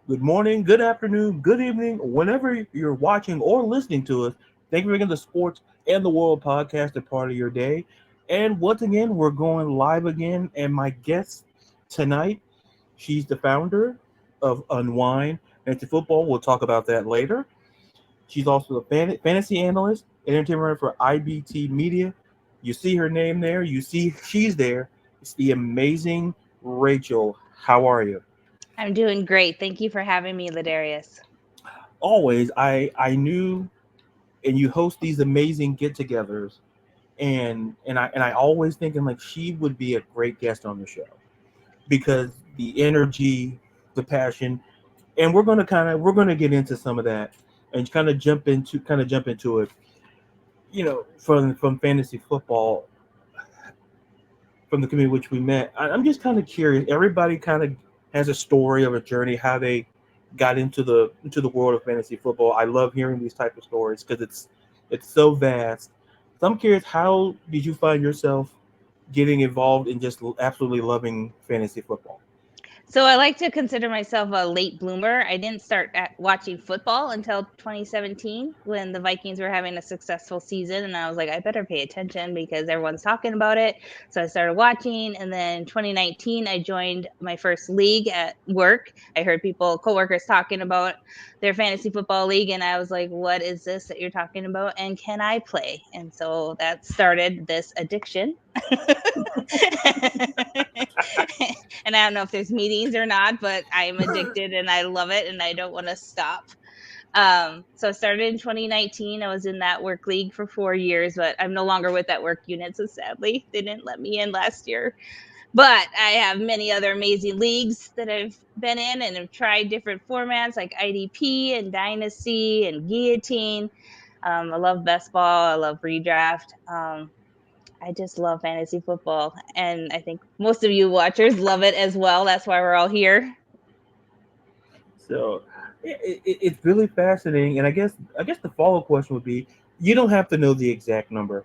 Good morning, good afternoon, good evening, whenever you're watching or listening to us. Thank you for making the Sports and the World podcast a part of your day. And once again, we're going live again. And my guest tonight, she's the founder of Unwind and Football. We'll talk about that later. She's also a fantasy analyst and entertainer for IBT Media. You see her name there. You see she's there. It's the amazing Rachel. How are you? I'm doing great. Thank you for having me, Ladarius. Always, I knew, and you host these amazing get-togethers, and I always thinking like she would be a great guest on the show because the energy, the passion, and we're gonna get into some of that and kind of jump into it. From fantasy football, from the community which we met. I'm just kind of curious. Everybody kind of has a story of a journey how they got into the world of fantasy football. I love hearing these type of stories because it's so vast. So I'm curious, how did you find yourself getting involved in just absolutely loving fantasy football? So I like to consider myself a late bloomer. I didn't start watching football until 2017 when the Vikings were having a successful season, and I was like, I better pay attention because everyone's talking about it. So I started watching, and then 2019 I joined my first league at work. I heard coworkers talking about their fantasy football league, and I was like, what is this that you're talking about, and can I play? And so that started this addiction. And I don't know if there's meetings or not, but I am addicted and I love it and I don't want to stop. So I started in 2019. I was in that work league for 4 years, but I'm no longer with that work unit. So sadly, they didn't let me in last year. But I have many other amazing leagues that I've been in and have tried different formats like IDP and Dynasty and Guillotine. I love best ball. I love redraft. I just love fantasy football, and I think most of you watchers love it as well. That's why we're all here. So it's really fascinating, and I guess the follow up question would be, you don't have to know the exact number,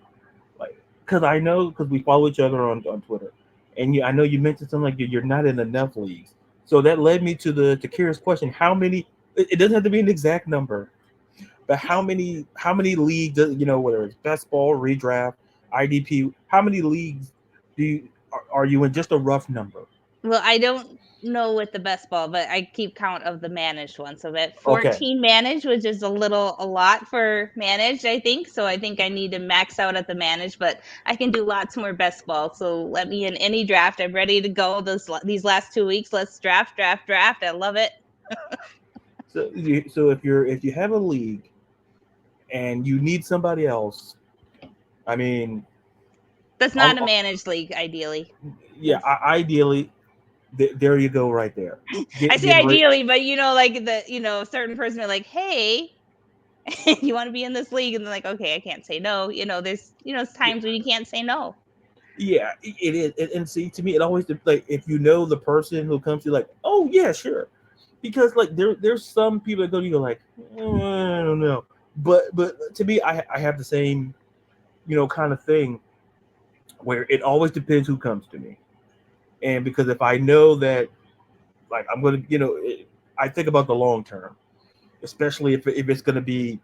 like because I know because we follow each other on Twitter, and I know you mentioned something like you're not in enough leagues, so that led me to curious question: how many? It doesn't have to be an exact number, but how many leagues? Whether it's best ball, redraft, IDP, how many leagues do are you in? Just a rough number. Well, I don't know with the best ball, but I keep count of the managed one. So at Okay, 14 managed, which is a lot for managed, I think. So I think I need to max out at the managed, but I can do lots more best ball. So let me in any draft. I'm ready to go. These last 2 weeks, let's draft, draft, draft. I love it. so if you have a league and you need somebody else, I mean, That's not a I'll, managed league, ideally. yeah, ideally, there you go, right there. I Get say get right. ideally, but like certain person are like, hey, you want to be in this league, and they're like, okay, I can't say no. There's Yeah, times when you can't say no. yeah, it is. And see, to me, it always like if you know the person who comes to you, like, oh yeah, sure, because like there's some people that go to you like, I don't know, but to me, I have the same kind of thing where it always depends who comes to me, and because if I know that like I'm gonna I think about the long term, especially if it's gonna be.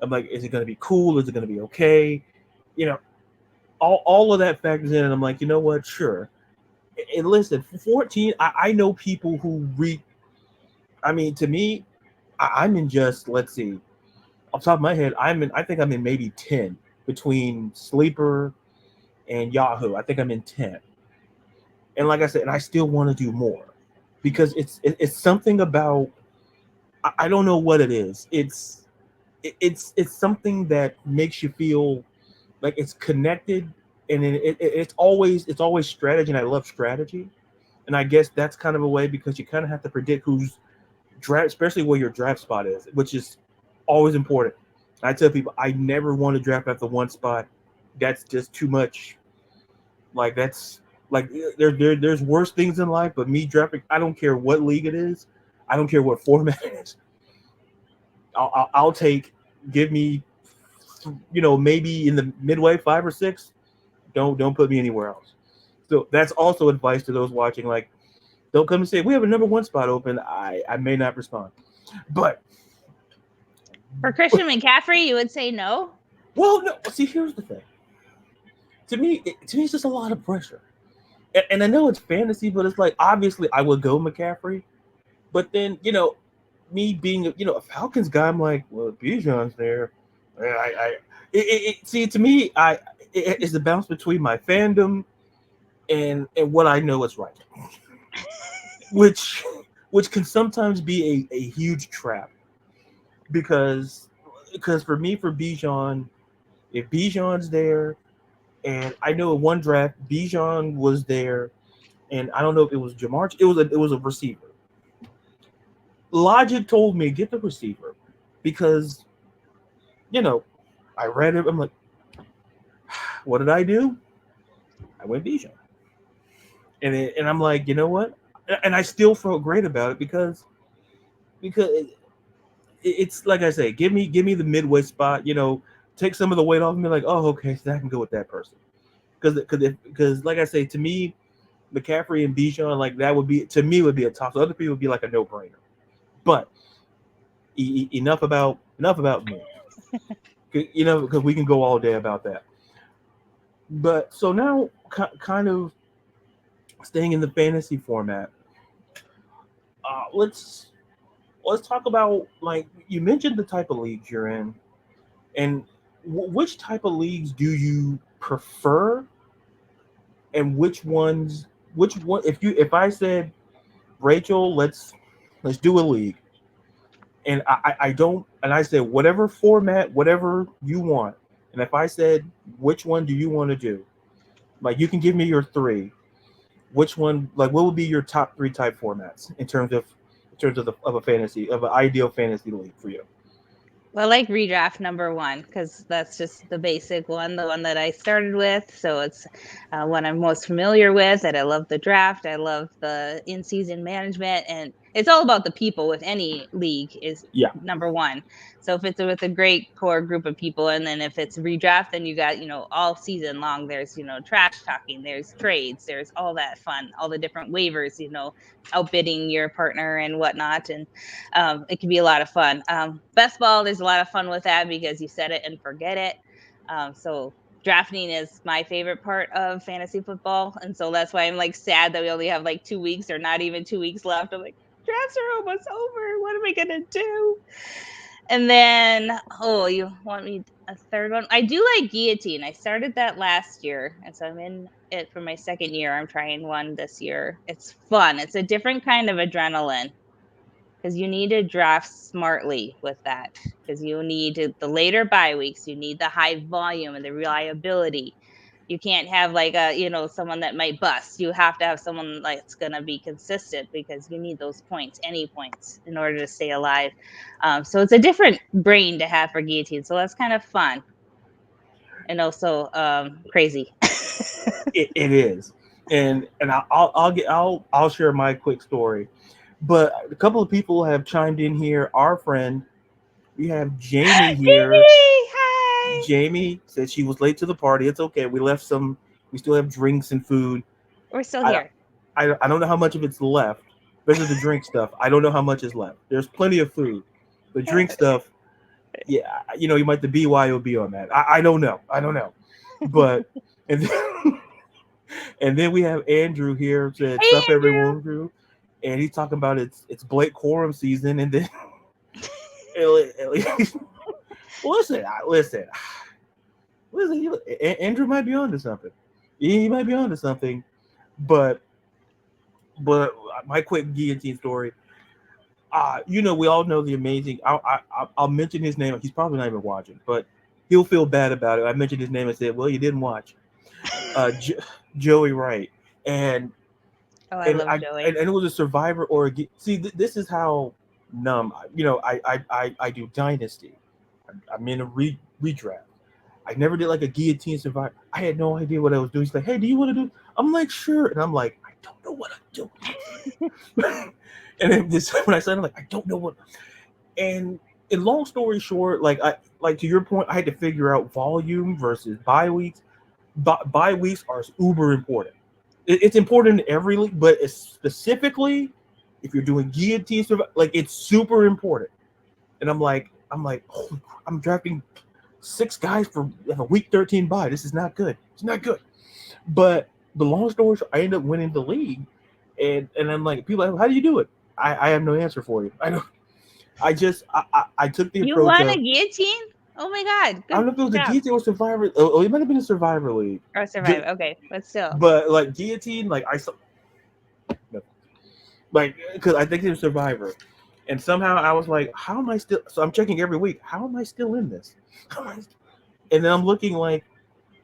I'm like, is it gonna be cool? Is it gonna be okay? You know, all of that factors in, and I'm like, you know what? Sure. And listen, 14. I know people who read. I mean, to me, I'm in just let's see, off the top of my head, I think I'm in maybe 10 between Sleeper and Yahoo. I think I'm in 10, and like I said, and I still want to do more because it's something about I don't know what it is. It's something that makes you feel like it's connected, and it's always strategy, and I love strategy, and I guess that's kind of a way because you kind of have to predict who's draft, especially where your draft spot is, which is always important. I tell people I never want to draft at the one spot. That's just too much. Like that's like there's worse things in life, but me drafting, I don't care what league it is, I don't care what format it is. I'll take. Give me, maybe in the midway 5 or 6. Don't put me anywhere else. So that's also advice to those watching. Like, Don't come and say we have a number one spot open. I may not respond, but For Christian McCaffrey, you would say no. well, no. See, here's the thing. To me, it's just a lot of pressure, and I know it's fantasy, but it's like obviously I would go McCaffrey, but then me being a Falcons guy, I'm like, well, Bijan's there. See, to me, it's the balance between my fandom and what I know is right, which can sometimes be a huge trap because for me, for Bijan, if Bijan's there, and I know in one draft Bijan was there, and I don't know if it was Jamar, it was a receiver. Logic told me get the receiver because I read it. I'm like, what did I do? I went Bijan, and I'm like, you know what? And I still felt great about it because it's like I say, give me the midway spot. Take some of the weight off me. Like, oh, okay, so I can go with that person. Because like I say, to me, McCaffrey and Bijan, like that would be a toss. So other people would be like a no brainer. But enough about me. Because we can go all day about that. But so now, kind of staying in the fantasy format, let's talk about, like, you mentioned the type of leagues you're in, and which type of leagues do you prefer, and which one? If I said, Rachel, let's do a league, and I don't, and I said whatever format, whatever you want, and if I said which one do you want to do, like you can give me your three. Which one, like, what would be your top three type formats in terms of an ideal fantasy league for you? Well, I like redraft number one because that's just the basic one, the one that I started with. So it's one I'm most familiar with. And I love the draft. I love the in-season management, and it's all about the people with any league is Yeah. number one. So if it's with a great core group of people, and then if it's redraft, then you got all season long. There's trash talking, there's trades, there's all that fun, all the different waivers, outbidding your partner and whatnot, and it can be a lot of fun. Best ball, there's a lot of fun with that because you set it and forget it. So drafting is my favorite part of fantasy football, and so that's why I'm like sad that we only have like 2 weeks or not even 2 weeks left. I'm like, drafts are almost over. What am I gonna do? And then, oh, you want me a third one? I do like guillotine. I started that last year, and so I'm in it for my second year. I'm trying one this year. It's fun. It's a different kind of adrenaline because you need to draft smartly with that, because you need the later bye weeks, you need the high volume and the reliability. You can't have like someone that might bust. You have to have someone like that's going to be consistent because you need those points, any points, in order to stay alive. So it's a different brain to have for guillotine, so that's kind of fun and also crazy. It is, and I'll share my quick story. But a couple of people have chimed in here. Our friend, we have Jamie here. Jamie, hi. Jamie said she was late to the party. It's okay. We left some. We still have drinks and food. We're still here. I don't know how much of it's left. Especially the drink stuff. I don't know how much is left. There's plenty of food. The drink stuff, yeah, you might the BYOB on that. I don't know. But and then, and then we have Andrew here said, Hey, "Sup everyone, Drew," and he's talking about it's Blake Corum season, and then listen. Andrew might be onto something. He might be onto something, but my quick guillotine story. We all know the amazing. I'll mention his name. He's probably not even watching, but he'll feel bad about it. I mentioned his name and said, "Well, you didn't watch." Joey Wright, and I love Joey. And it was a Survivor or a. See, this is how numb. I do Dynasty. I'm in a redraft. I never did like a guillotine Survivor. I had no idea what I was doing. He's like, "Hey, do you want to do?" I'm like, "Sure," and I'm like, "I don't know what I'm doing." And then when I said, I'm like, "I don't know what." And in long story short, like to your point, I had to figure out volume versus bye weeks. Bye weeks are uber important. It's important in every league, but it's specifically if you're doing guillotine, like it's super important. And I'm like, oh, I'm drafting 6 guys for a week 13 bye. This is not good. It's not good. But the long story short, I ended up winning the league, and I'm like, people are like, how do you do it? I have no answer for you. I don't. I took the You approach won of a guillotine? Oh my god! I don't Good know if it was a job. guillotine or Survivor. Oh, it might have been a Survivor league. Or survive. Okay, but still. But like guillotine, like I saw, no, like because I think it was Survivor, and somehow I was like, how am I still? So I'm checking every week. How am I still in this? And then I'm looking like,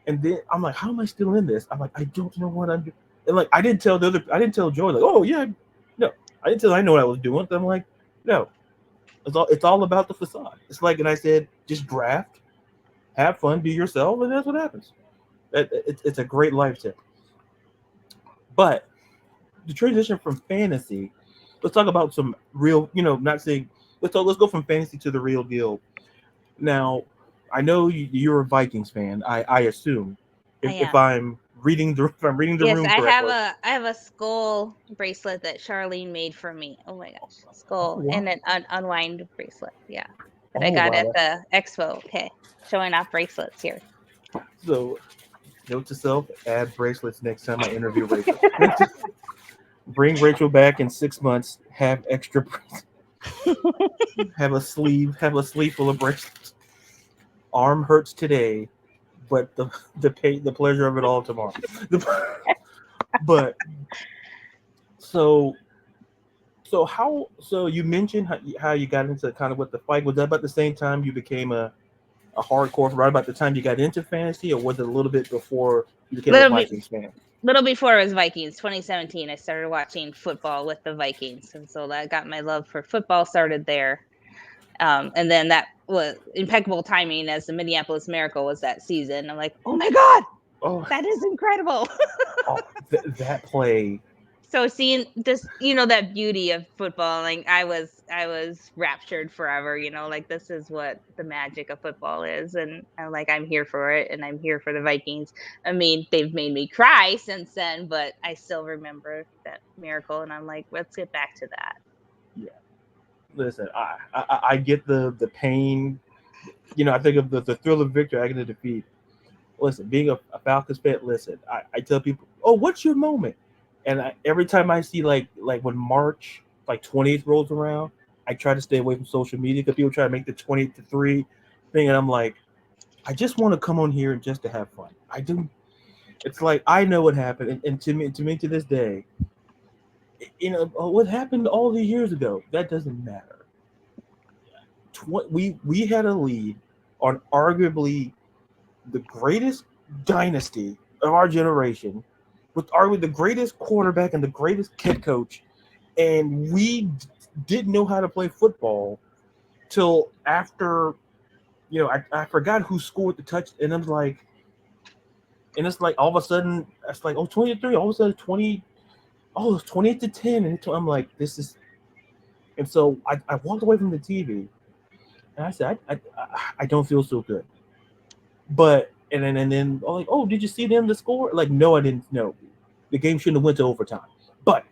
and then I'm like, how am I still in this? I'm like, I don't know what I'm doing. And like I didn't tell Joy like, oh yeah, no, I didn't tell her I know what I was doing. I'm like, no, it's all about the facade. It's like, and I said, just draft, have fun, be yourself, and that's what happens. It's a great life tip. But the transition from fantasy, let's talk about some real, not saying let's go from fantasy to the real deal. Now, I know you're a Vikings fan. I assume I if am. I'm reading the Yes, room correctly. I have a skull bracelet that Charlene made for me. Oh my gosh, Oh skull wow! and an unwind bracelet. Yeah, that I Oh got at wow! the expo. Okay, showing off bracelets here. So, note to self: add bracelets next time I interview Rachel. Bring Rachel back in 6 months. Have extra bracelets. Have a sleeve full of bracelets. Arm hurts today, but the pleasure of it all tomorrow. But so so you mentioned how you got into kind of with the fight. Was that about the same time you became a hardcore, right about the time you got into fantasy, or was it a little bit before you became a Little bit, Vikings fan? little before it was Vikings. 2017, I started watching football with the Vikings, and so that got my love for football started there. And then that was impeccable timing as the Minneapolis Miracle was that season. I'm like, oh my god, Oh, that is incredible. that play. So seeing this, that beauty of football, like I was raptured forever, like this is what the magic of football is. And I'm like, I'm here for it, and I'm here for the Vikings. I mean, they've made me cry since then, but I still remember that miracle, and I'm like, let's get back to that. Yeah, listen, I get the pain. I think of the thrill of victory, agony of defeat. Listen, being a Falcons fan, listen, I tell people, oh, what's your moment? And every time I see like when March like 20th rolls around, I try to stay away from social media because people try to make the 20th to 3 thing, and I'm like, I just want to come on here just to have fun. I do. It's like I know what happened, and to me to this day, what happened all these years ago. That doesn't matter. We had a lead on arguably the greatest dynasty of our generation, with arguably the greatest quarterback and the greatest head coach, and we didn't know how to play football till after. I forgot who scored the touch, and I'm like, and it's like all of a sudden it's like 20-3, all of a sudden 20, oh, it's 28-10, and I'm like, this is, and so I walked away from the TV, and I said, I don't feel so good, but and then like, oh, did you see them the score? Like, no, I didn't know. The game shouldn't have went to overtime, but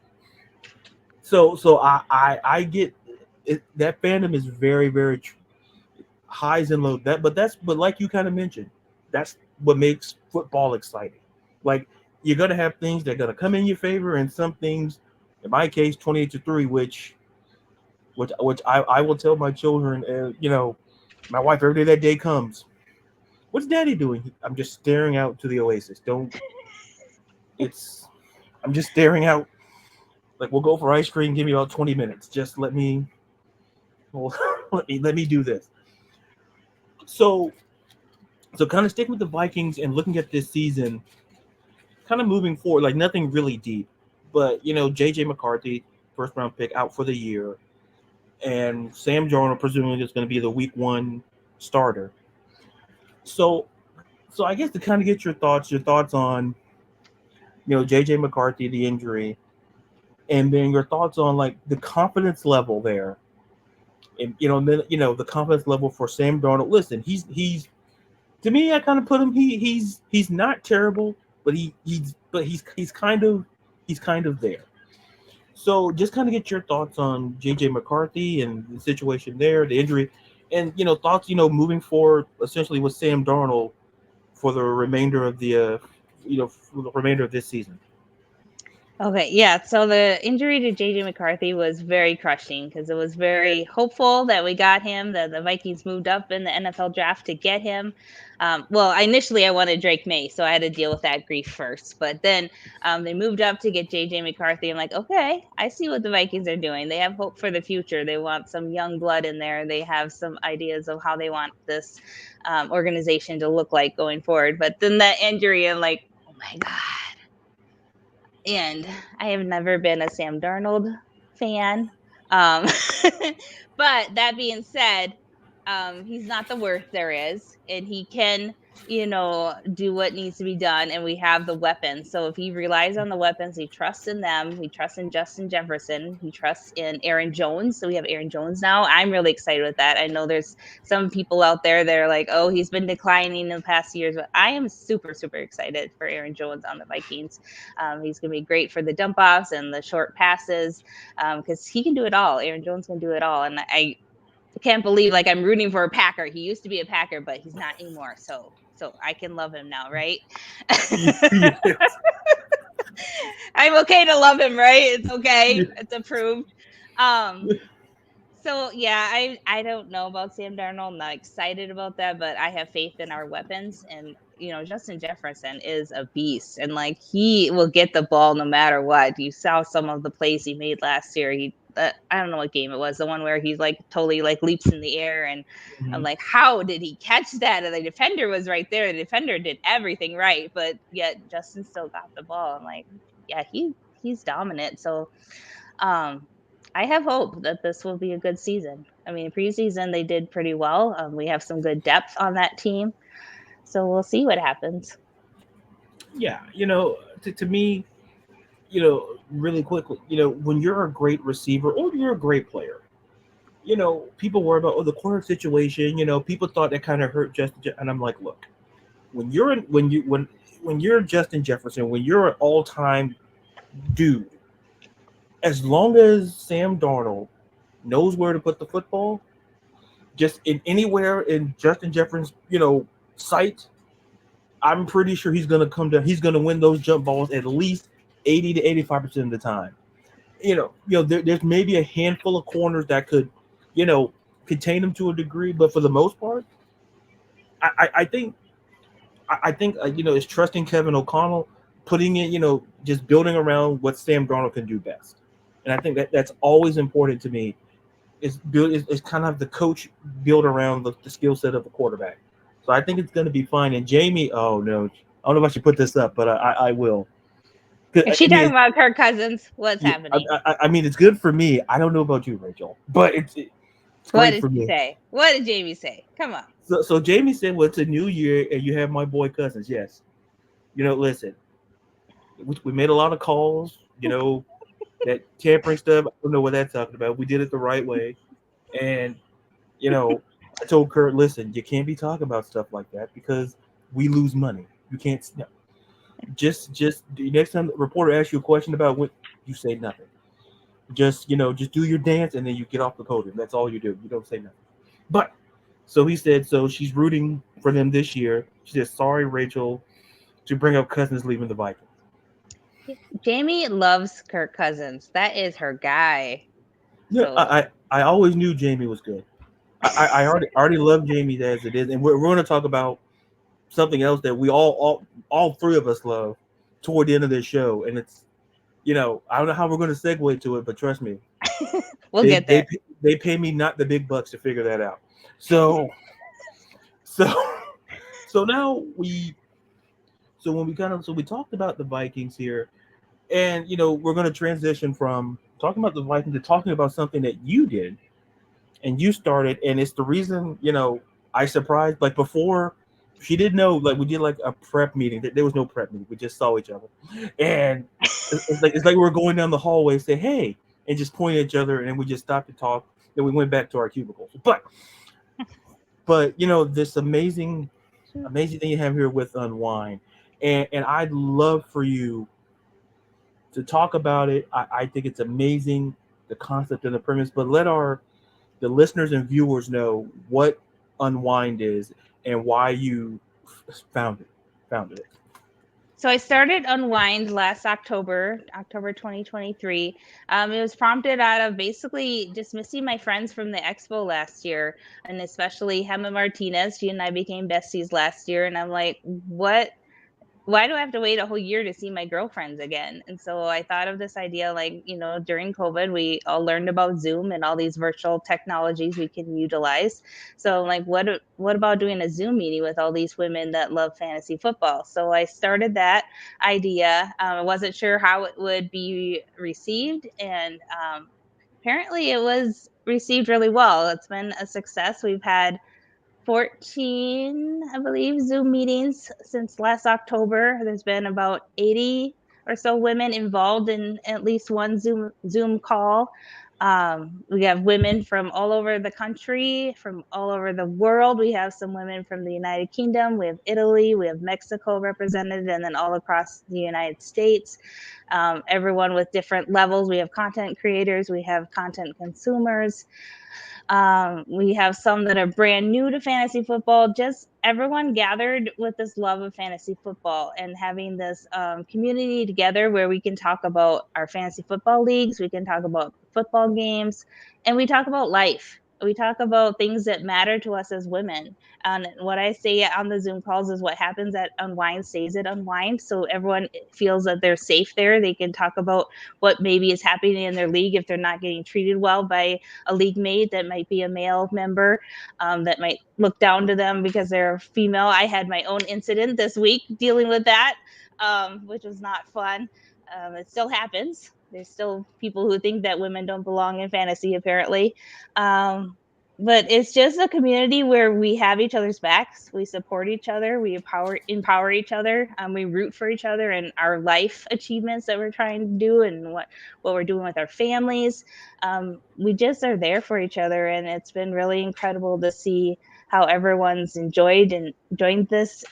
so I get it, that fandom is very very highs and lows. But like you kind of mentioned, that's what makes football exciting. Like, you're gonna have things that are gonna come in your favor, and some things, in my case, 28-3, which I will tell my children, my wife, every day that day comes. What's Daddy doing? I'm just staring out to the oasis. Don't. It's. I'm just staring out. Like, we'll go for ice cream. Give me about 20 minutes. Just let me. Well, let me do this. So kind of sticking with the Vikings and looking at this season, kind of moving forward, like nothing really deep, but JJ McCarthy, first round pick, out for the year, and Sam Darnold presumably is going to be the week 1 starter. So I guess to kind of get your thoughts on JJ McCarthy, the injury, and then your thoughts on like the confidence level there, and the confidence level for Sam Darnold. Listen, he's to me, I kind of put him. He's not terrible. but he's kind of there. So just kind of get your thoughts on JJ McCarthy and the situation there, the injury, and thoughts moving forward essentially with Sam Darnold for the remainder of for the remainder of this season. Okay, yeah. So the injury to JJ McCarthy was very crushing because it was very hopeful that we got him, that the Vikings moved up in the NFL draft to get him. Well, initially I wanted Drake May, so I had to deal with that grief first. But then they moved up to get JJ McCarthy. I'm like, okay, I see what the Vikings are doing. They have hope for the future. They want some young blood in there. They have some ideas of how they want this organization to look like going forward. But then that injury, I'm like, oh my God. And I have never been a Sam Darnold fan. Um, but that being said, he's not the worst there is, and he can, do what needs to be done. And we have the weapons. So if he relies on the weapons, he trusts in them. He trusts in Justin Jefferson. He trusts in Aaron Jones. So we have Aaron Jones now. I'm really excited with that. I know there's some people out there that are like, oh, he's been declining in the past years, but I am super, super excited for Aaron Jones on the Vikings. He's going to be great for the dump offs and the short passes because he can do it all. Aaron Jones can do it all. And I can't believe like I'm rooting for a Packer. He used to be a Packer, but he's not anymore. So I can love him now, right? Yes. I'm okay to love him, right? It's okay. It's approved. Um, so yeah, I don't know about Sam Darnold. I'm not excited about that, but I have faith in our weapons. And Justin Jefferson is a beast, and like he will get the ball no matter what. You saw some of the plays he made last year. I don't know what game it was, the one where he's like totally like leaps in the air, and I'm Mhm. like, how did he catch that? And the defender was right there. The defender did everything right, but yet Justin still got the ball. I'm like, yeah, he's dominant. So um, I have hope that this will be a good season. I mean, preseason they did pretty well. We have some good depth on that team, so we'll see what happens. Yeah, to me, really quickly, when you're a great receiver or you're a great player, people worry about the corner situation. People thought that kind of hurt Justin, and I'm like, look, when you're Justin Jefferson, when you're an all time dude, as long as Sam Darnold knows where to put the football, just in anywhere in Justin Jefferson's sight, I'm pretty sure he's gonna come down. He's gonna win those jump balls at least 80 to 85% of the time. There's maybe a handful of corners that could, you know, contain him to a degree, but for the most part, I think it's trusting Kevin O'Connell, putting it, just building around what Sam Darnold can do best, and I think that's always important to me. Is kind of the coach build around the skill set of the quarterback. So I think it's going to be fine. And Jamie, oh no, I don't know if I should put this up, but I will. Is I she mean, talking about Kirk Cousins? What's yeah, happening? I mean, it's good for me. I don't know about you, Rachel, but it's What great did for she me. say? What did Jamie say? Come on. So Jamie said, "Well, it's a new year, and you have my boy Cousins." Yes, listen, we made a lot of calls. That tampering stuff. I don't know what that's talking about. We did it the right way, and you know, I told Kurt, listen, you can't be talking about stuff like that because we lose money. You can't. No. Just the next time the reporter asks you a question about what, you say nothing. Just do your dance and then you get off the podium. That's all you do. You don't say nothing. But so he said, so she's rooting for them this year. She said, sorry, Rachel, to bring up Cousins leaving the Vikings. Jamie loves Kirk Cousins. That is her guy. Yeah, So I always knew Jamie was good. I already love Jamie as it is, and we're going to talk about something else that we all three of us love toward the end of this show, and it's I don't know how we're going to segue to it, but trust me, we'll they get there. they pay me not the big bucks to figure that out. So so so now we talked about the Vikings here, and we're going to transition from talking about the Vikings to talking about something that you did and you started, and it's the reason I surprised, like, before she didn't know, like, we did like a prep meeting. There was no prep meeting, we just saw each other, and it's like we were going down the hallway, say hey, and just point at each other, and then we just stopped to talk, then we went back to our cubicles. But this amazing thing you have here with Unwind, and I'd love for you to talk about it. I think it's amazing, the concept and the premise, but let the listeners and viewers know what Unwind is and why you founded it. So I started Unwind last October 2023. It was prompted out of basically just missing my friends from the expo last year, and especially Hema Martinez. She and I became besties last year, and I'm like, what? Why do I have to wait a whole year to see my girlfriends again? And so I thought of this idea, like, during COVID, we all learned about Zoom and all these virtual technologies we can utilize. So I'm like, what about doing a Zoom meeting with all these women that love fantasy football? So I started that idea. I wasn't sure how it would be received, and apparently it was received really well. It's been a success. We've had 14, I believe, Zoom meetings since last October. There's been about 80 or so women involved in at least one Zoom call. We have women from all over the country, from all over the world. We have some women from the United Kingdom, we have Italy, we have Mexico represented, and then all across the United States. Everyone with different levels. We have content creators, we have content consumers. We have some that are brand new to fantasy football. Just everyone gathered with this love of fantasy football and having this community together where we can talk about our fantasy football leagues, we can talk about football games, and we talk about life. We talk about things that matter to us as women. And what I say on the Zoom calls is what happens at Unwind stays at Unwind. So everyone feels that they're safe there. They can talk about what maybe is happening in their league if they're not getting treated well by a league mate that might be a male member, that might look down to them because they're female. I had my own incident this week dealing with that, which was not fun. It still happens. There's still people who think that women don't belong in fantasy, apparently. Um, but it's just a community where we have each other's backs, we support each other, we empower each other, we root for each other and our life achievements that we're trying to do, and what we're doing with our families. We just are there for each other, and it's been really incredible to see how everyone's enjoyed and joined this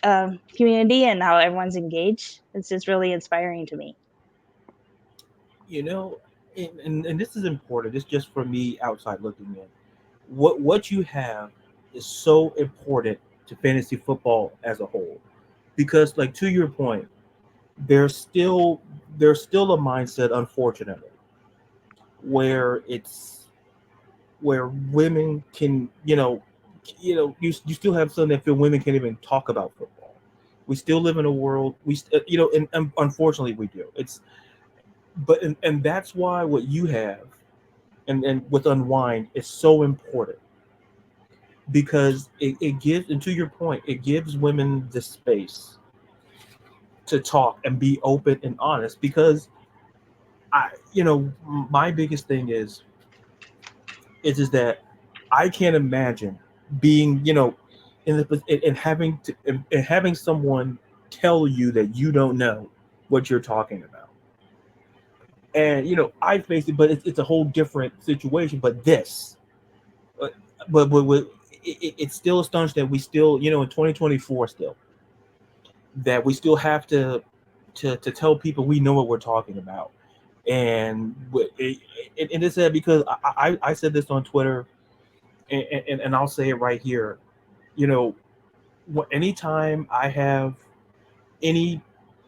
community and how everyone's engaged. It's just really inspiring to me. You know, and this is important. It's just for me outside looking in. What you have is so important to fantasy football as a whole, because, like, to your point, there's still there's still a mindset, unfortunately, where it's where women can, you still have some that feel women can't even talk about football. We still live in a world, and unfortunately we do. And that's why what you have, and with Unwind, is so important, because it gives, and to your point, it gives women the space to talk and be open and honest. Because my biggest thing is that I can't imagine being, in and having someone tell you that you don't know what you're talking about. And I faced it, but it's a whole different situation. But uh, but it's still astonishing that we still, in 2024, still, that we still have to tell people we know what we're talking about. And and it's sad, because I said this on Twitter, and I'll say it right here. You know, anytime I have any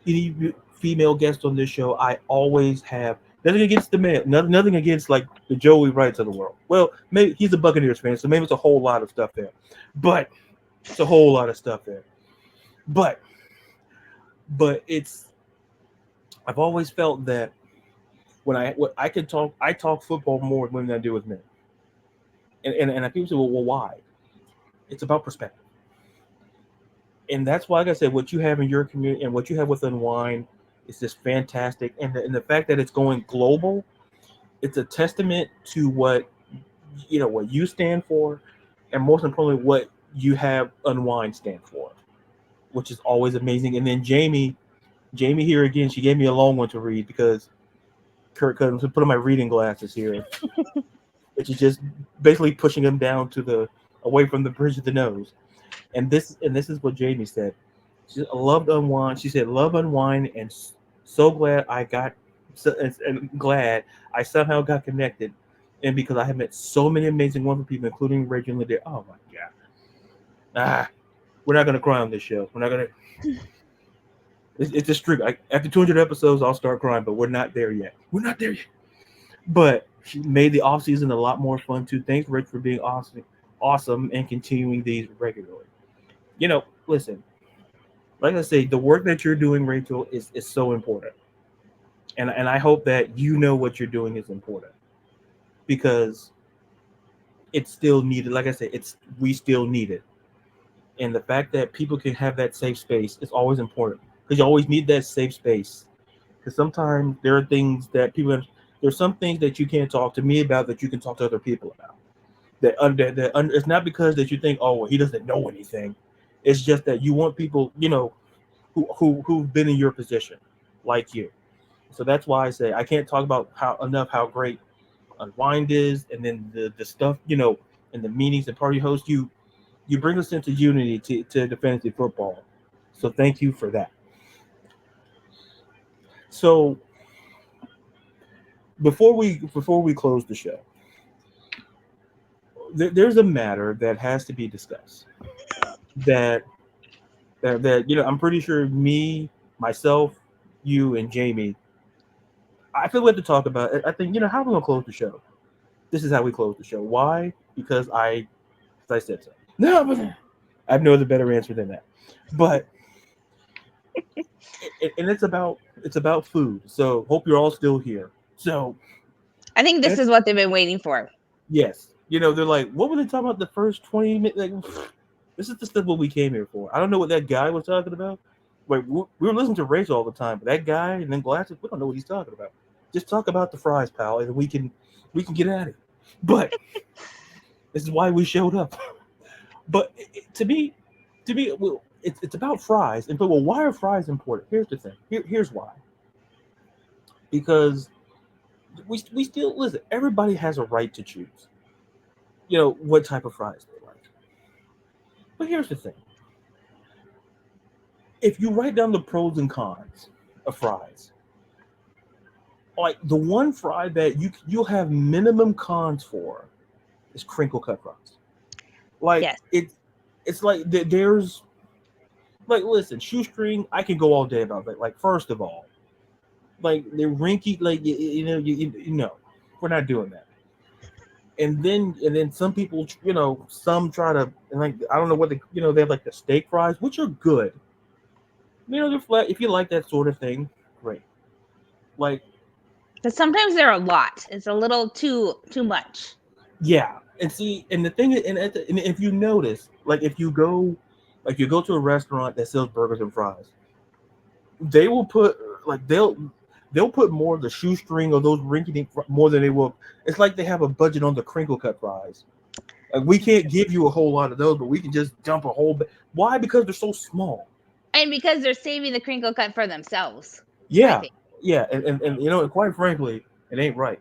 any female guest on this show, I always have nothing against the man, nothing against, like, the Joey Wrights of the world. Well, maybe he's a Buccaneers fan, so maybe it's a whole lot of stuff there. But it's a whole lot of stuff there. But it's I've always felt that when I can talk, I talk football more with women than I do with men. And people say, well, why? It's about perspective. And that's why, like I said, what you have in your community and what you have with Unwind is just fantastic. And the fact that it's going global, it's a testament to what you stand for, and most importantly, what you have Unwind stand for, which is always amazing. And then Jamie here again, she gave me a long one to read, because Kirk Cousins put on my reading glasses here, which is just basically pushing them down to the away from the bridge of the nose. And this is what Jamie said. I loved Unwind. She said, "Love Unwind, and so glad I got, and glad I somehow got connected, and because I have met so many amazing, wonderful people, including Rachel and Lydia. Oh my god, we're not gonna cry on this show. We're not gonna. It's just true. After 200 episodes, I'll start crying, but we're not there yet. We're not there yet. But she made the off season a lot more fun too. Thanks, Rich, for being awesome, and continuing these regularly. Listen, like I say, the work that you're doing, Rachel, is so important, and I hope that you know what you're doing is important because it's still needed. Like I said, we still need it, and the fact that people can have that safe space is always important because you always need that safe space. Because sometimes there are things that people have, there's some things that you can't talk to me about that you can talk to other people about. It's not because that you think, oh, well, he doesn't know anything. It's just that you want people, who've been in your position, like you. So that's why I say I can't talk about how great Unwind is, and then the stuff, and the meetings and party hosts. You bring a sense of unity to the fantasy football. So thank you for that. So before we close the show, there's a matter that has to be discussed. That I'm pretty sure me, myself, you, and Jamie. I feel we have to talk about it. I think how are we gonna close the show? This is how we close the show. Why? Because I said so. No, but I have no other better answer than that. But and it's about food. So hope you're all still here. So I think this is what they've been waiting for. yes, they're like, what were they talking about the first 20 minutes? Like, this is the stuff what we came here for. I don't know what that guy was talking about. Like we were listening to Rachel all the time, but that guy and then glasses, we don't know what he's talking about. Just talk about the fries, pal, and we can get at it. But this is why we showed up. But to me, well, it's about fries. And but well, why are fries important? Here's the thing. Here's why. Because we still listen. Everybody has a right to choose. What type of fries they like. But here's the thing. If you write down the pros and cons of fries, like the one fry that you'll have minimum cons for is Crinkle-Cut fries. Like Yes. it's like there's like listen, shoestring. I can go all day about that. Like first of all, like they're rinky. Like we're not doing that. And then some people, some try to and like I don't know what they have like the steak fries, which are good. They're flat. If you like that sort of thing, great. Like, But sometimes they're a lot. It's a little too much. yeah, and see, and the thing is, and if you notice, like if you go to a restaurant that sells burgers and fries, they will put like they'll put more of the shoestring or those rinky-dink more than they will. It's like they have a budget on the Crinkle-Cut fries. Like we can't give you a whole lot of those, but we can just dump a whole. Why? Because they're so small. And because they're saving the Crinkle-Cut for themselves. Yeah, yeah, and quite frankly, it ain't right.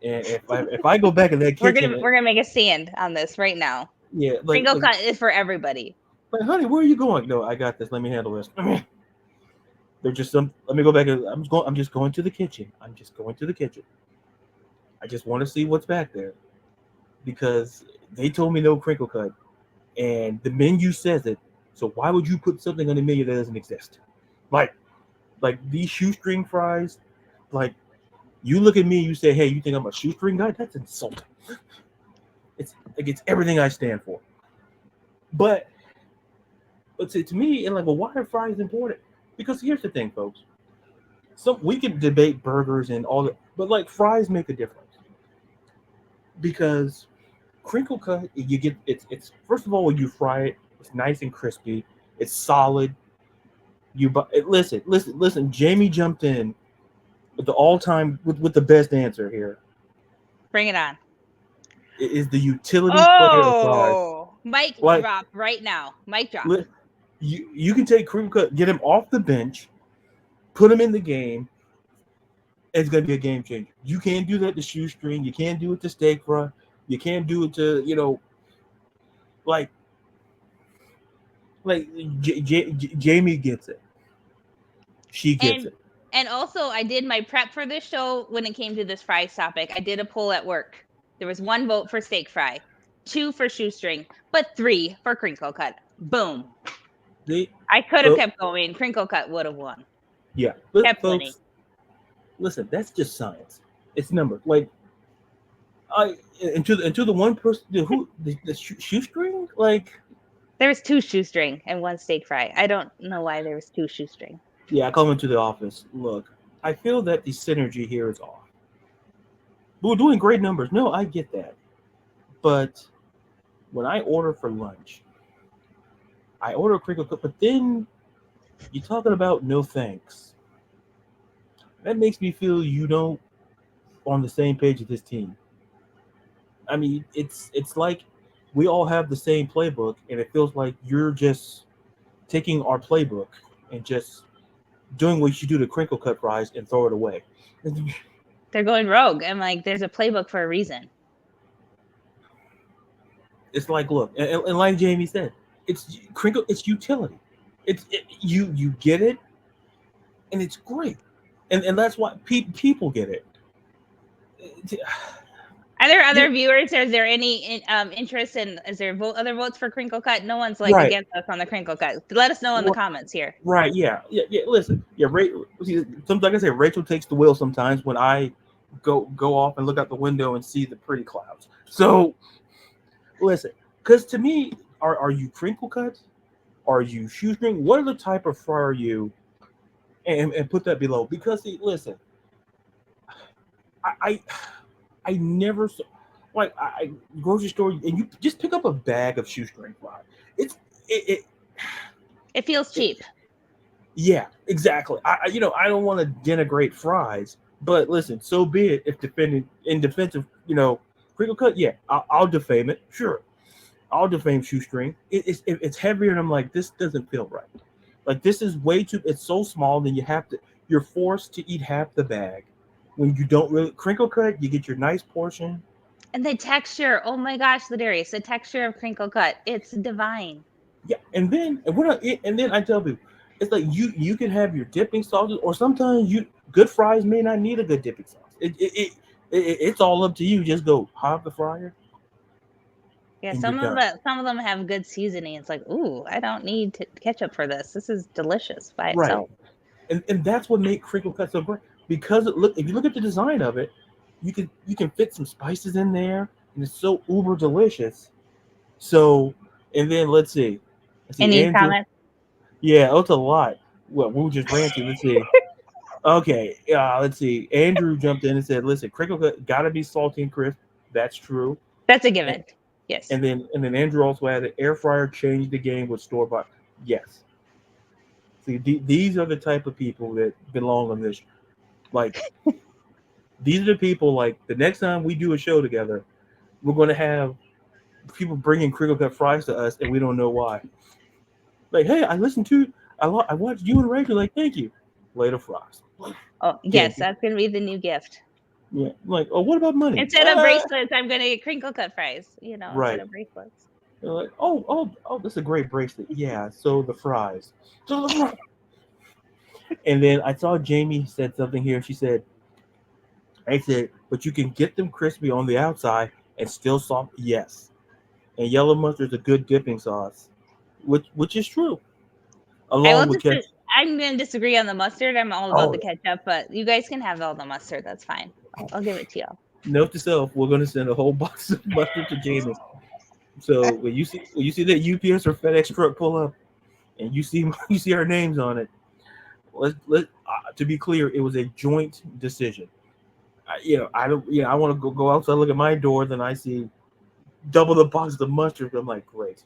And if I go back in that kitchen, we're gonna make a stand on this right now. Yeah, like Crinkle-Cut is for everybody. Like, honey, where are you going? No, I got this. Let me handle this. They're just some. Let me go back. I'm just going to the kitchen. I'm just going to the kitchen. I just want to see what's back there because they told me no Crinkle-Cut, and the menu says it. So why would you put something on the menu that doesn't exist? Like these shoestring fries, like you look at me and you say, hey, you think I'm a shoestring guy? That's insulting. It's everything I stand for. But to me, and like, well, why are fries important? Because here's the thing, folks. So we can debate burgers and all that, but like fries make a difference. Because Crinkle-Cut, you get it's first of all when you fry it, it's nice and crispy, it's solid. Listen. Jamie jumped in with the all-time with the best answer here. Bring it on. It is the utility player of fries. Mic drop right now. Mic drop. You can take Crinkle-Cut, get him off the bench, put him in the game. It's going to be a game changer. You can't do that to shoestring. You can't do it to steak fry. You can't do it to, like Like Jamie gets it. She gets And it. and also I did my prep for this show when it came to this fries topic. I did a poll at work. There was 1 vote for steak fry, 2 for shoestring, but 3 for crinkle cut. Boom. They, I could have folks, kept going. Crinkle cut would have won. yeah, but Kept winning. folks, listen, that's just science. It's numbers. Like I into the one person who the shoestring, like There was 2 shoestring and 1 steak fry. I don't know why there was 2 shoestring. yeah, I come into the office. Look, I feel that the synergy here is off. We're doing great numbers. No, I get that, but when I order for lunch, I order a crinkle cut, but then you're talking about no thanks. That makes me feel you don't on the same page with this team. I mean, it's like we all have the same playbook, and it feels like you're just taking our playbook and just doing what you do to crinkle cut fries and throw it away. They're going rogue. I'm like, there's a playbook for a reason. It's like, look, and like Jamie said, it's crinkle, it's utility. You get it, and it's great, and that's why people get it. Are there You know, other viewers? Is there any interest in? Is there other votes for crinkle cut? No one's like right, against us on the crinkle cut. Let us know in the comments here. right, yeah. Listen, yeah, sometimes like I say, Rachel takes the wheel sometimes when I go off and look out the window and see the pretty clouds. So listen, because to me, are you crinkle cut? Are you shoestring? What other type of fry are you? And put that below because see, listen, I I, I never like I grocery store and you just pick up a bag of shoestring fry. It's it, It feels it cheap. yeah, exactly. I don't want to denigrate fries, but listen, so be it. If defending in defensive, crinkle cut, yeah, I'll defame it. Sure, I'll defame shoestring. It's heavier, and I'm like, this doesn't feel right. Like this is way too. It's so small, then you're forced to eat half the bag. When you don't really crinkle cut, you get your nice portion. And the texture, oh my gosh, Ladarius, the texture of crinkle cut, it's divine. Yeah, and then I tell people, it's like you can have your dipping sauces, or sometimes you good fries may not need a good dipping sauce. It's all up to you. Just go hot the fryer, Yeah, and you're done. some of them have good seasoning. It's like, ooh, I don't need ketchup for this. This is delicious by Right, itself. and that's what makes crinkle cut so great because if you look at the design of it, you can fit some spices in there, and it's so uber delicious. So, and then let's see, Any Andrew. comments? Yeah, oh, it's a lot. Well, we were just ranting. Let's see. Okay, let's see. Andrew jumped in and said, "Listen, crinkle cut gotta be salty and crisp. That's true." That's a And, given. Yes. and then Andrew also added, "Air fryer changed the game with store bought." Yes. See, these are the type of people that belong on this. Like, these are the people. Like, the next time we do a show together, we're going to have people bringing crinkle cut fries to us, and we don't know why. Like, hey, I watched you and Rachel. Like, thank you. Later fries. Oh, Can't yes, be. that's gonna be the new gift. Yeah. Like, oh, what about money? Instead of bracelets, I'm gonna get crinkle cut fries. Instead Right. of bracelets. They're like, oh, that's a great bracelet. Yeah. So the fries. And then I saw Jamie said something here. She said, I said, but you can get them crispy on the outside and still soft. Yes. And yellow mustard is a good dipping sauce, which is true. I Along will with just. ketchup. I'm gonna disagree on the mustard. I'm all about Oh, the ketchup, but you guys can have all the mustard. That's fine. I'll give it to y'all. note to self: we're gonna send a whole box of mustard to Jamie. So when you see that UPS or FedEx truck pull up, and you see you see our names on it, let to be clear, it was a joint decision. I don't. I want to go outside, look at my door, then I see double the box of mustard. I'm like, great.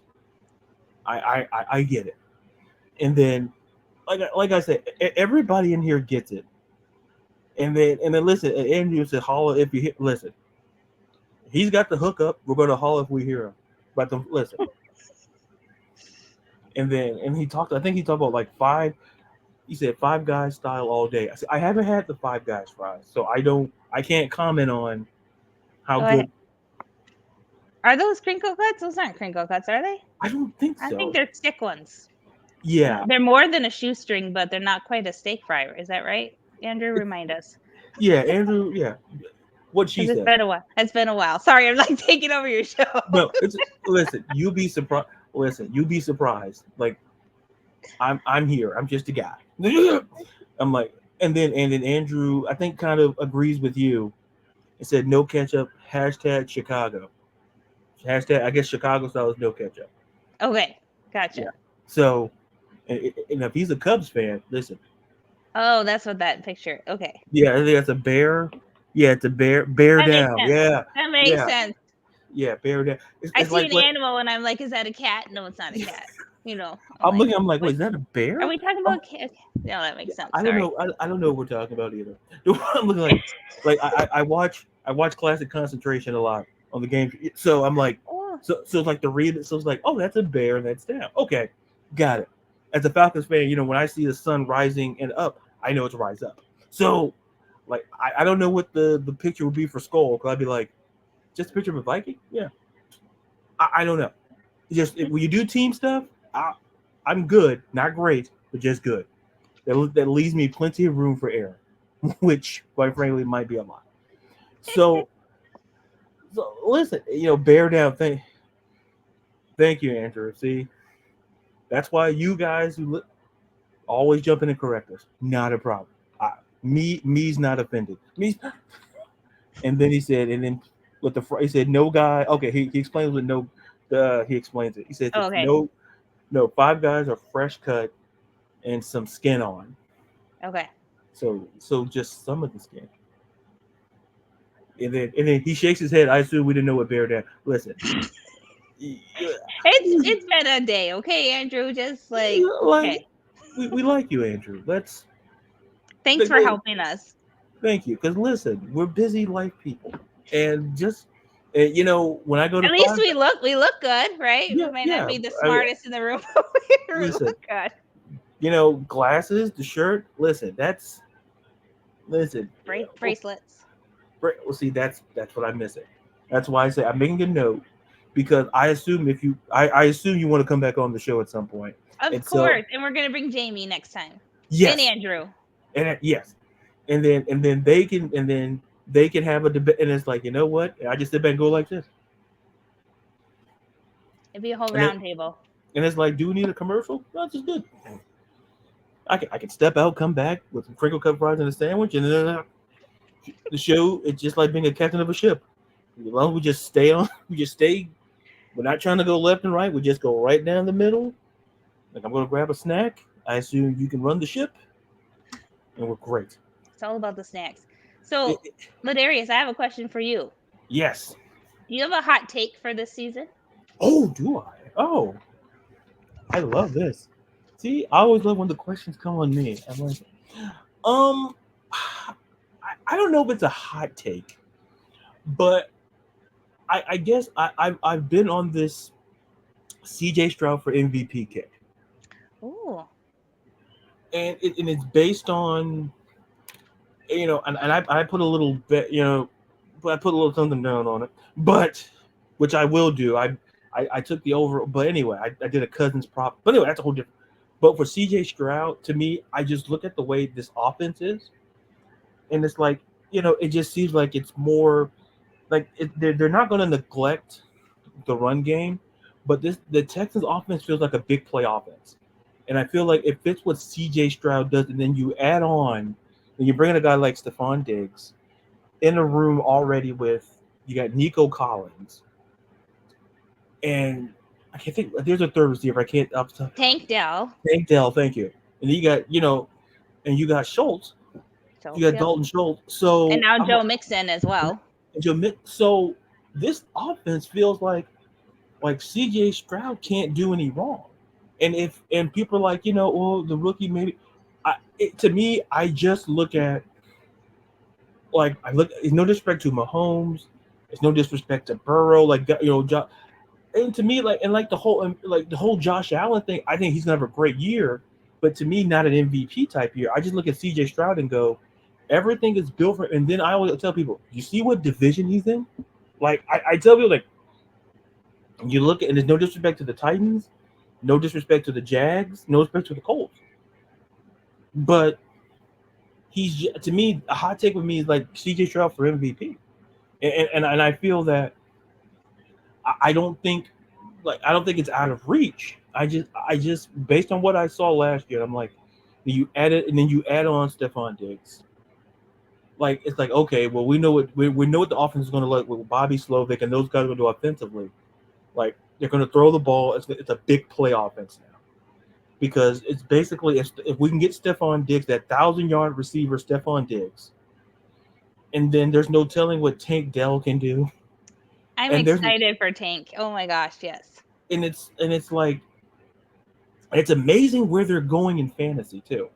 I get it. And then, like I said, everybody in here gets it. And then listen, Andrew said, "Holla if you hit." Listen, he's got the hookup. We're gonna holla if we hear him. But listen. And he talked. I think he talked about like five. He said Five Guys style all day. I said I haven't had the Five Guys fries, so I don't. I can't comment on how Go ahead. good. Are those crinkle cuts? Those aren't crinkle cuts, are they? I don't think I think so. they're stick ones. Yeah. They're more than a shoestring, but they're not quite a steak fry. Is that right, Andrew? Remind us. Yeah, Andrew. Yeah, what she Because said. it's been a while. Sorry, I'm like taking over your show. No, it's listen. You'll be surprised. Listen, you'll be surprised. Like I'm here. I'm just a guy. I'm like, and then Andrew, I think, kind of agrees with you. It said no ketchup. Hashtag Chicago. Hashtag, I guess Chicago style is no ketchup. Okay, gotcha. Yeah. So, and if he's a Cubs fan, listen. Oh, that's what that picture. Okay. Yeah, I think that's a bear. Yeah, it's a bear. Bear That makes down. sense. Yeah. That makes Yeah. sense. Yeah. Bear down. I It's see like an animal and I'm like, is that a cat? No, it's not a cat. You know. I'm looking. I'm like, wait, wait, is that a bear? are we talking about cat? No, that makes sense. I don't Sorry. know. I don't know what we're talking about either. I'm looking like I watch classic concentration a lot on the game. So I'm like, Oh, so it's like the read. So it's like, oh, that's a bear and that's down. Okay, got it. As a Falcons fan, when I see the sun rising and up, I know it's rise up. So, like, I don't know what the picture would be for Skull. Because I'd be like, just a picture of a Viking? Yeah. I don't know. Just when you do team stuff, I'm good, not great, but just good. That leaves me plenty of room for error, which, quite frankly, might be a lot. So listen, bear down. Thank you, Andrew. See, that's why you guys who always jump in and correct us. Not a problem. Me's not offended. Me's. And then he said, he said no guy. Okay, he explains with no. He explains it. He says it's okay. no 5 guys are fresh cut and some skin on. Okay. So just some of the skin. And then he shakes his head. I assume we didn't know what bear down. Listen. It's been a day, okay, Andrew? Just like okay. We like you, Andrew. Thanks for helping us. Thank you. Because listen, we're busy life people. And just when I go to at least we look good, right? Yeah, We might not be the I mean, smartest in the room, but we listen, look good. Glasses, the shirt. Listen. Bracelets. Well, see, that's what I'm missing. That's why I say I'm making a note because I assume I assume you want to come back on the show at some point. Of course, and we're gonna bring Jamie next time. Yes. And Andrew. And yes, and then they can have a debate, and it's like, you know what? I just sit back and go like this. It'd be a whole round table. And it's like, do we need a commercial? No, it's just good. I can step out, come back with some Crinkle-Cut fries and a sandwich, and then the show, it's just like being a captain of a ship. As long as we just stay on, we're not trying to go left and right, we just go right down the middle. Like, I'm going to grab a snack. I assume you can run the ship, and we're great. It's all about the snacks. So, Ladarius, I have a question for you. Yes. Do you have a hot take for this season? Oh, do I? Oh, I love this. See, I always love when the questions come on me. I'm like, I don't know if it's a hot take, but I guess I've been on this CJ Stroud for MVP kick. Ooh. And it's based on, and I put a little bit, I put a little something down on it, but which I will do. I took the over, but anyway, I did a Cousins prop. But anyway, that's a whole different. But for CJ Stroud, to me, I just look at the way this offense is, and it's like, it just seems like it's more like they're not going to neglect the run game, but the Texans offense feels like a big play offense, and I feel like it fits what CJ Stroud does, and then you add on, and you bring in a guy like Stephon Diggs in a room already with you got Nico Collins, and I can't think. There's a third receiver. I can't. Tank Dell. Thank you. And you got and you got Schultz. You got Dalton Schultz. So and now Joe Mixon as well. So this offense feels like CJ Stroud can't do any wrong. And people are like, well, the rookie maybe. To me, I just look at it's no disrespect to Mahomes, it's no disrespect to Burrow, and to me, the whole Josh Allen thing, I think he's gonna have a great year, but to me, not an MVP type year. I just look at CJ Stroud and go, everything is built for. And then I always tell people, you see what division he's in? I tell people, you look at, and there's no disrespect to the Titans, No disrespect to the Jags, no respect to the Colts, but to me, a hot take with me is like CJ Stroud for MVP, and I feel that I don't think I don't think it's out of reach. I just based on what I saw last year, I'm like, you add it and then you add on Stephon Diggs. Like it's like okay, well we know what the offense is going to look with Bobby Slovic and those guys are going to do offensively. Like they're going to throw the ball. It's a big play offense now because it's basically if we can get Stephon Diggs, that 1,000-yard receiver Stephon Diggs, and then there's no telling what Tank Dell can do. I'm And there's excited for Tank. Oh my gosh, yes. it's like it's amazing where they're going in fantasy too.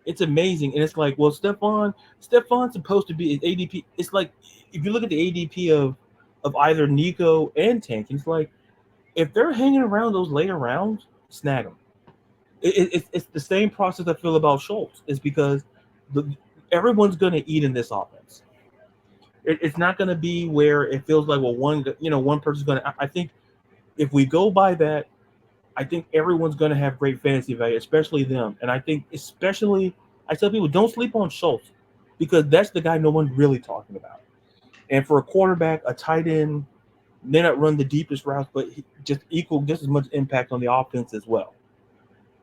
It's amazing, and it's like, well, Stephon's supposed to be an ADP. It's like if you look at the ADP of either Nico and Tank, it's like if they're hanging around those later rounds, snag them. It's the same process I feel about Schultz. Is because everyone's going to eat in this offense. It's not going to be where it feels like well one person's going to. I think if we go by that, I think everyone's going to have great fantasy value, especially them. And I think especially I tell people don't sleep on Schultz because that's the guy no one's really talking about. And for a quarterback, a tight end may not run the deepest routes, but he just as much impact on the offense as well.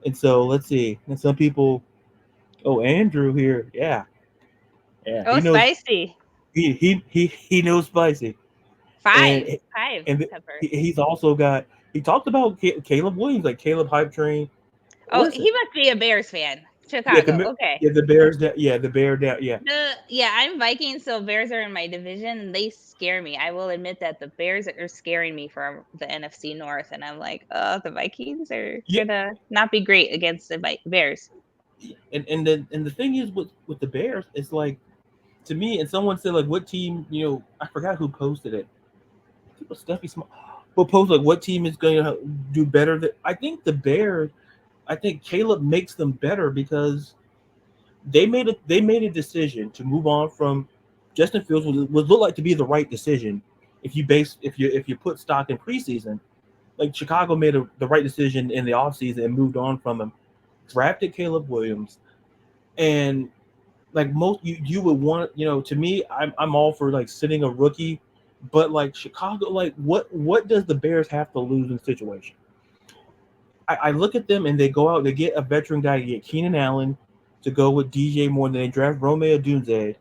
And so let's see. And some people, Andrew here, yeah, Oh, he knows spicy. he knows spicy, Five and and pepper. he's also got. He talked about Caleb Williams, like Caleb Hype Train. Oh, Listen, he must be a Bears fan. yeah, Chicago. Okay. yeah, the Bears, the Bear down, yeah. I'm Vikings, so Bears are in my division and they scare me. I will admit that the Bears are scaring me from the NFC North, and I'm like, oh, the Vikings are Yeah, gonna not be great against the Bears. and the thing is with the Bears, it's like to me, and someone said like what team, I forgot who posted it. I think it was Steffi Small. But post like what team is going to do better? I think the Bears. I think Caleb makes them better because they made a decision to move on from Justin Fields would look like to be the right decision if you put stock in preseason. Like Chicago made the right decision in the offseason and moved on from him, drafted Caleb Williams, and like most you would want, to me, I'm all for like sitting a rookie, but like Chicago, like what does the Bears have to lose in the situation? I look at them and they go out, they get a veteran guy, you get Keenan Allen to go with DJ Moore, and then they draft Romeo Dunze.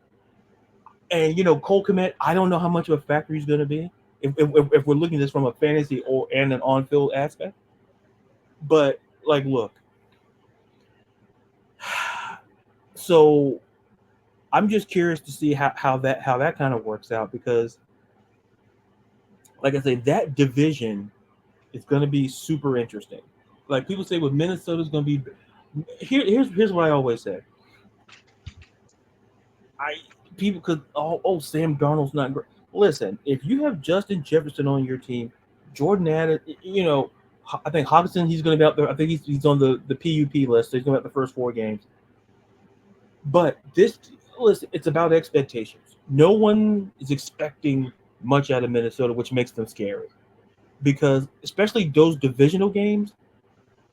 And Cole Kmet, I don't know how much of a factor he's going to be if we're looking at this from a fantasy and an on-field aspect. But like, look, so I'm just curious to see how that kind of works out because, like I say, that division is going to be super interesting. Like people say, with Minnesota's going to be here's what I always say. People could Sam Darnold's not great. Listen, if you have Justin Jefferson on your team, Jordan Addis, I think Hobson, he's going to be out there. I think he's on the PUP list. So he's going to have the first 4 games. But listen, it's about expectations. No one is expecting much out of Minnesota, which makes them scary. Because especially those divisional games,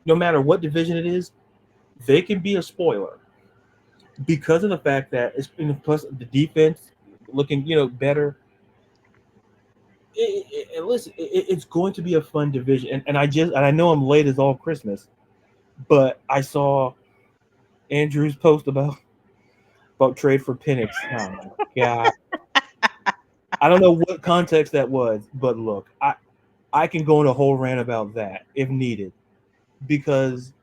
no matter what division it is, they can be a spoiler. Because of the fact that plus the defense looking better. Listen, it's going to be a fun division, and I know I'm late as all Christmas, but I saw Andrew's post about trade for Penix. Oh my god! I don't know what context that was, but look, I can go on a whole rant about that if needed, because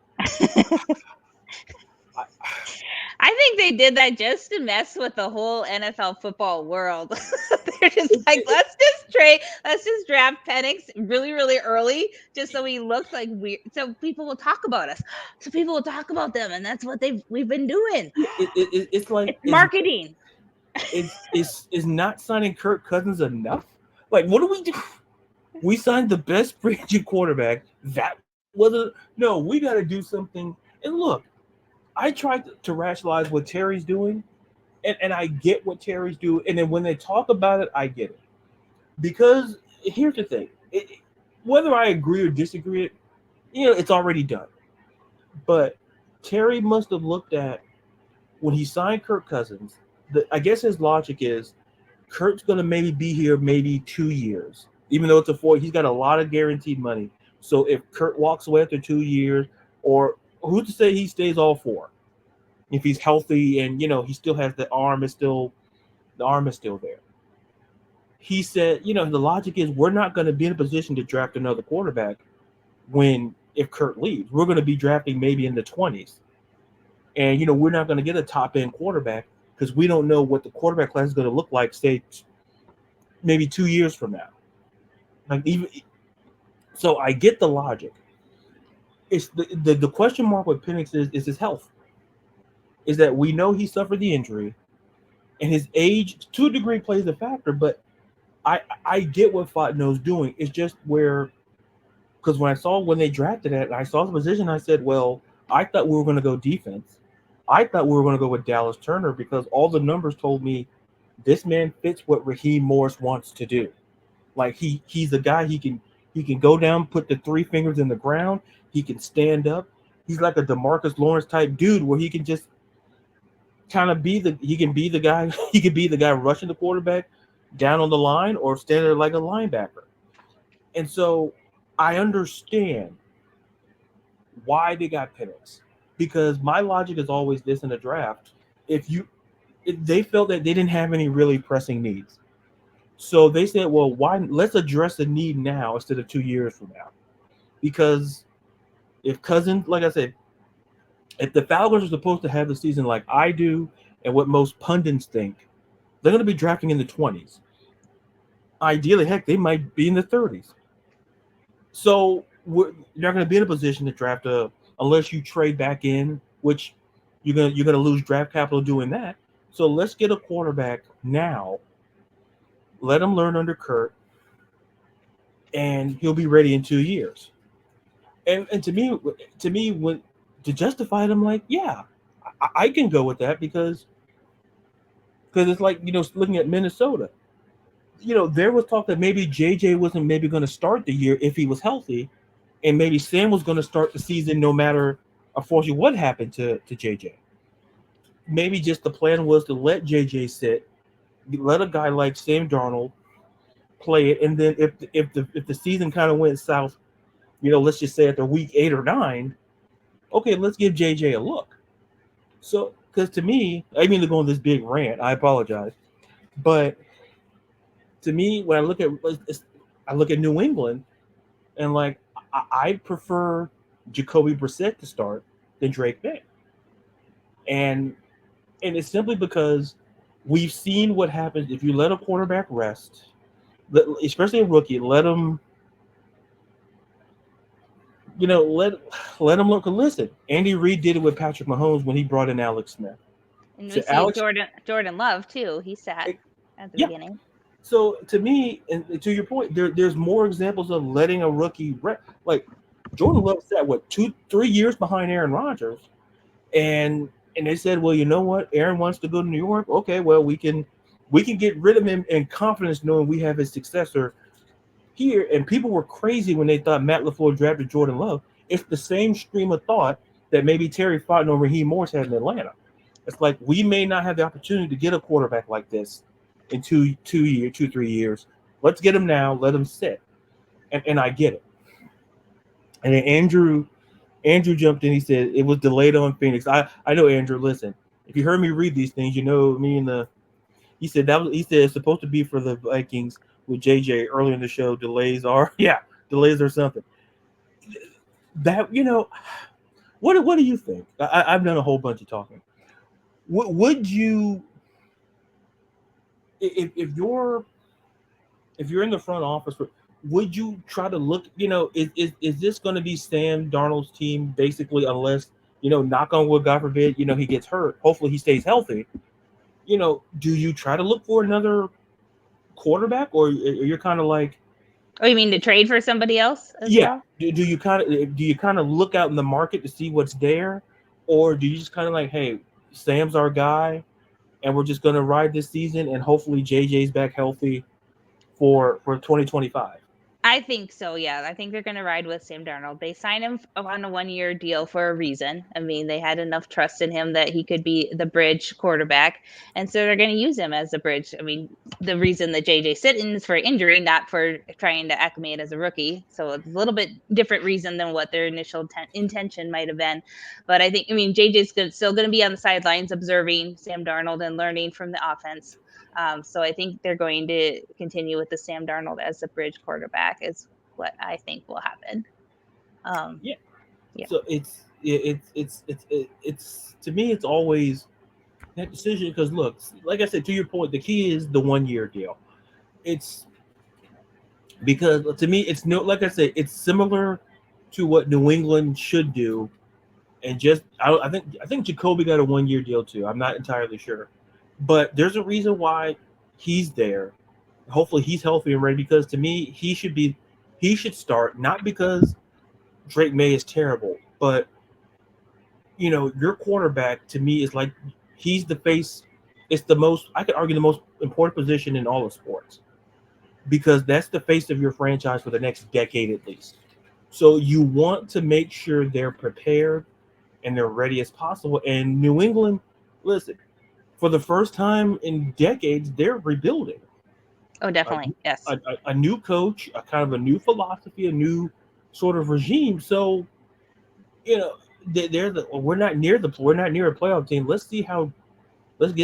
I think they did that just to mess with the whole NFL football world. They're just like, let's just draft Penix really, really early, just so he looks like weird, so people will talk about us, so people will talk about them, and that's what we've been doing. It's like it's marketing. Is not signing Kirk Cousins enough? Like, what do we do? We signed the best free agent quarterback. That wasn't. No, we got to do something. And look, I tried to rationalize what Terry's doing, and I get what Terry's doing. And then when they talk about it, I get it. Because here's the thing: whether I agree or disagree, it's already done. But Terry must have looked at when he signed Kirk Cousins. I guess his logic is Kurt's going to maybe be here maybe 2 years, even though it's a four. He's got a lot of guaranteed money. So if Kurt walks away after 2 years, or who's to say he stays all four? If he's healthy and he still has the arm is still there. He said, the logic is we're not going to be in a position to draft another quarterback if Kurt leaves. We're going to be drafting maybe in the 20s. And, we're not going to get a top-end quarterback because we don't know what the quarterback class is going to look like, say, maybe 2 years from now. So I get the logic. It's the question mark with Penix is his health. Is that we know he suffered the injury, and his age, to a degree, plays a factor, but I get what Fontenot's doing. It's just because when they drafted it, and I saw the position, I said, well, I thought we were going to go defense. I thought we were going to go with Dallas Turner because all the numbers told me this man fits what Raheem Morris wants to do. Like he's a guy he can go down, put the three fingers in the ground. He can stand up. He's like a DeMarcus Lawrence type dude where he can just kind of be the guy. He could be the guy rushing the quarterback down on the line or stand there like a linebacker. And so I understand why they got Penix, because my logic is always this in a draft. If they felt that they didn't have any really pressing needs. So they said, well, let's address the need now instead of 2 years from now. Because if Cousins, like I said, if the Falcons are supposed to have the season like I do and what most pundits think, they're going to be drafting in the 20s. Ideally, heck, they might be in the 30s. So you're not going to be in a position to draft unless you trade back in, which you're gonna lose draft capital doing that. So let's get a quarterback now. Let him learn under Kurt, and he'll be ready in 2 years. And to me, when to justify it, I'm like, yeah, I can go with that because it's like looking at Minnesota. There was talk that maybe JJ wasn't maybe going to start the year if he was healthy, and maybe Sam was going to start the season no matter, unfortunately, what happened to JJ. Maybe just the plan was to let JJ sit, let a guy like Sam Darnold play it, and then if the season kind of went south, let's just say after week 8 or 9, okay, let's give JJ a look. So, because to me, I mean to go on this big rant, I apologize, but to me, when I look at New England, and like I prefer Jacoby Brissett to start than Drake May, and it's simply because we've seen what happens if you let a quarterback rest, especially a rookie. Let him, let him look. Listen, Andy Reid did it with Patrick Mahomes when he brought in Alex Smith. And we see Jordan Love too. He sat at the beginning. So to me, and to your point, there's more examples of letting a rookie like Jordan Love sat 2-3 years behind Aaron Rodgers, and they said, well, you know what, Aaron wants to go to New York. Okay, well we can get rid of him in confidence, knowing we have his successor here. And people were crazy when they thought Matt LaFleur drafted Jordan Love. It's the same stream of thought that maybe Terry Fontenot or Raheem Morris had in Atlanta. It's like we may not have the opportunity to get a quarterback like this in 3 years. Let's get him now. Let him sit. And I get it. And then Andrew jumped in. He said it was delayed on Phoenix. I know, Andrew. Listen, if you heard me read these things, me and the. He said it's supposed to be for the Vikings with JJ earlier in the show. Delays are something. That what do you think? I've done a whole bunch of talking. Would you, if you're in the front office, would you try to look? Is this going to be Sam Darnold's team basically? Unless knock on wood, God forbid, he gets hurt. Hopefully, he stays healthy. Do you try to look for another quarterback, or you're kind of like? Oh, you mean to trade for somebody else? Yeah. Well? Do you kind of look out in the market to see what's there, or do you just kind of like, hey, Sam's our guy, and we're just going to ride this season, and hopefully JJ's back healthy for 2025? I think so, yeah. I think they're going to ride with Sam Darnold. They signed him on a 1-year deal for a reason. I mean, they had enough trust in him that he could be the bridge quarterback. And so they're going to use him as the bridge. I mean, the reason that JJ sitting is for injury, not for trying to acclimate as a rookie. So it's a little bit different reason than what their initial intention might have been. But I think, I mean, JJ's still going to be on the sidelines observing Sam Darnold and learning from the offense. So I think they're going to continue with the Sam Darnold as the bridge quarterback is what I think will happen. Yeah. Yeah. So it's to me it's always that decision because look, like I said, to your point, the key is the 1 year deal. It's because to me it's no like I said, it's similar to what New England should do. And just I think Jacoby got a 1 year deal too. I'm not entirely sure, but there's a reason why he's there. Hopefully he's healthy and ready because to me he should start not because Drake May is terrible, but your quarterback to me is like he's the face. It's the most I could argue the most important position in all of sports because that's the face of your franchise for the next decade at least. So you want to make sure they're prepared and they're ready as possible. And New England, listen, for the first time in decades, they're rebuilding. Oh, A, definitely. Yes. a new coach, a kind of a new philosophy, a new sort of regime. So you know we're not near a playoff team. Let's see how let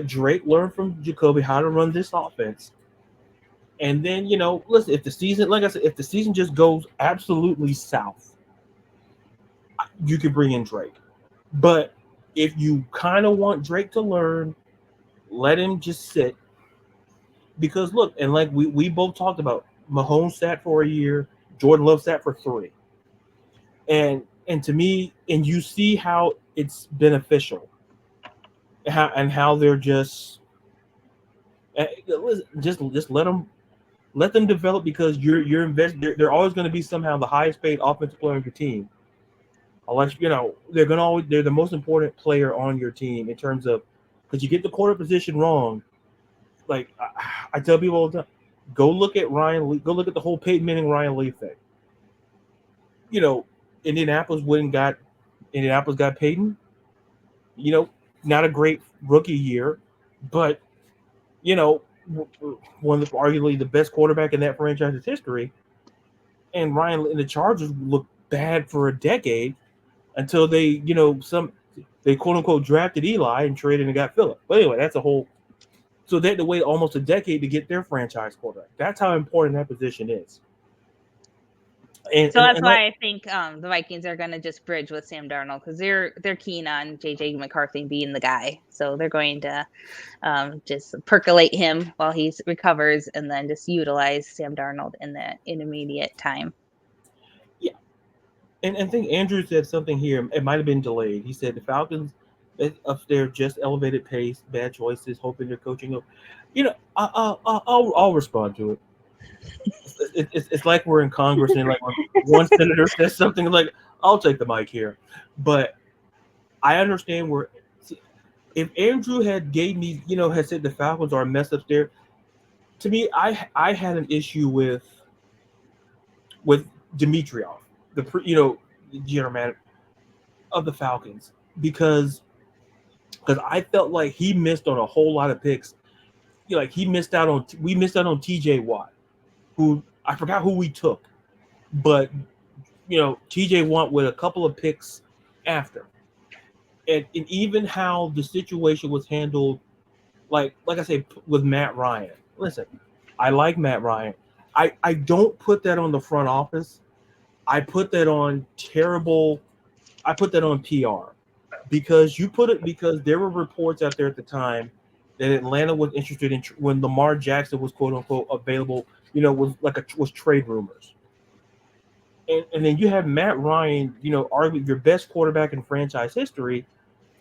Drake learn from Jacoby how to run this offense. And then listen, if the season, like I said, if the season just goes absolutely south, you could bring in Drake. But if you kind of want Drake to learn, let him just sit. Because look, and like we both talked about, Mahomes sat for a year, Jordan Love sat for 3. And to me, and you see how it's beneficial. And how they're just let them develop because you're invested. They're always going to be somehow the highest paid offensive player on your team. Unless they're the most important player on your team in terms of because you get the quarter position wrong. Like I tell people all the time, go look at Ryan Lee. Go look at the whole Peyton Manning Ryan Lee thing. You know, Indianapolis got Peyton. You know, not a great rookie year, but you know, one of arguably the best quarterback in that franchise's history. And Ryan and the Chargers looked bad for a decade until they quote unquote drafted Eli and traded and got Phillip. But anyway, that's a whole. So they had to wait almost a decade to get their franchise quarterback. That's how important that position is. So that's why I think the Vikings are going to just bridge with Sam Darnold because they're keen on JJ McCarthy being the guy. So they're going to just percolate him while he recovers, and then just utilize Sam Darnold in the intermediate time. Yeah, and I think Andrew said something here. It might have been delayed. He said the Falcons up there just elevated pace, bad choices, hoping they're coaching. I'll respond to it. It's like we're in Congress and like one senator says something like, "I'll take the mic here," but I understand where. If Andrew had gave me, had said the Falcons are a mess up there, to me, I had an issue with Dimitrov, the general manager of the Falcons, because I felt like he missed on a whole lot of picks. Like we missed out on T.J. Watt, who I forgot who we took, but T.J. Watt with a couple of picks after, and even how the situation was handled, like I say with Matt Ryan. Listen, I like Matt Ryan. I don't put that on the front office. I put that on PR because there were reports out there at the time that Atlanta was interested in when Lamar Jackson was quote unquote available, was trade rumors. And then you have Matt Ryan, arguably your best quarterback in franchise history,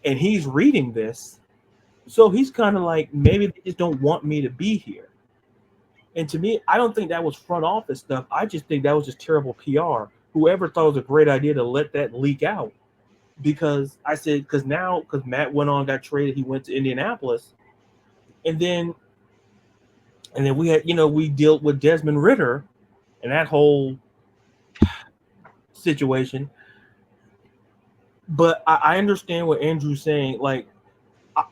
and he's reading this. So he's kind of like, maybe they just don't want me to be here. And to me, I don't think that was front office stuff. I just think that was just terrible PR. Whoever thought it was a great idea to let that leak out. Because Matt went on, got traded, he went to Indianapolis. And then And then we had, we dealt with Desmond Ritter and that whole situation. But I understand what Andrew's saying. Like,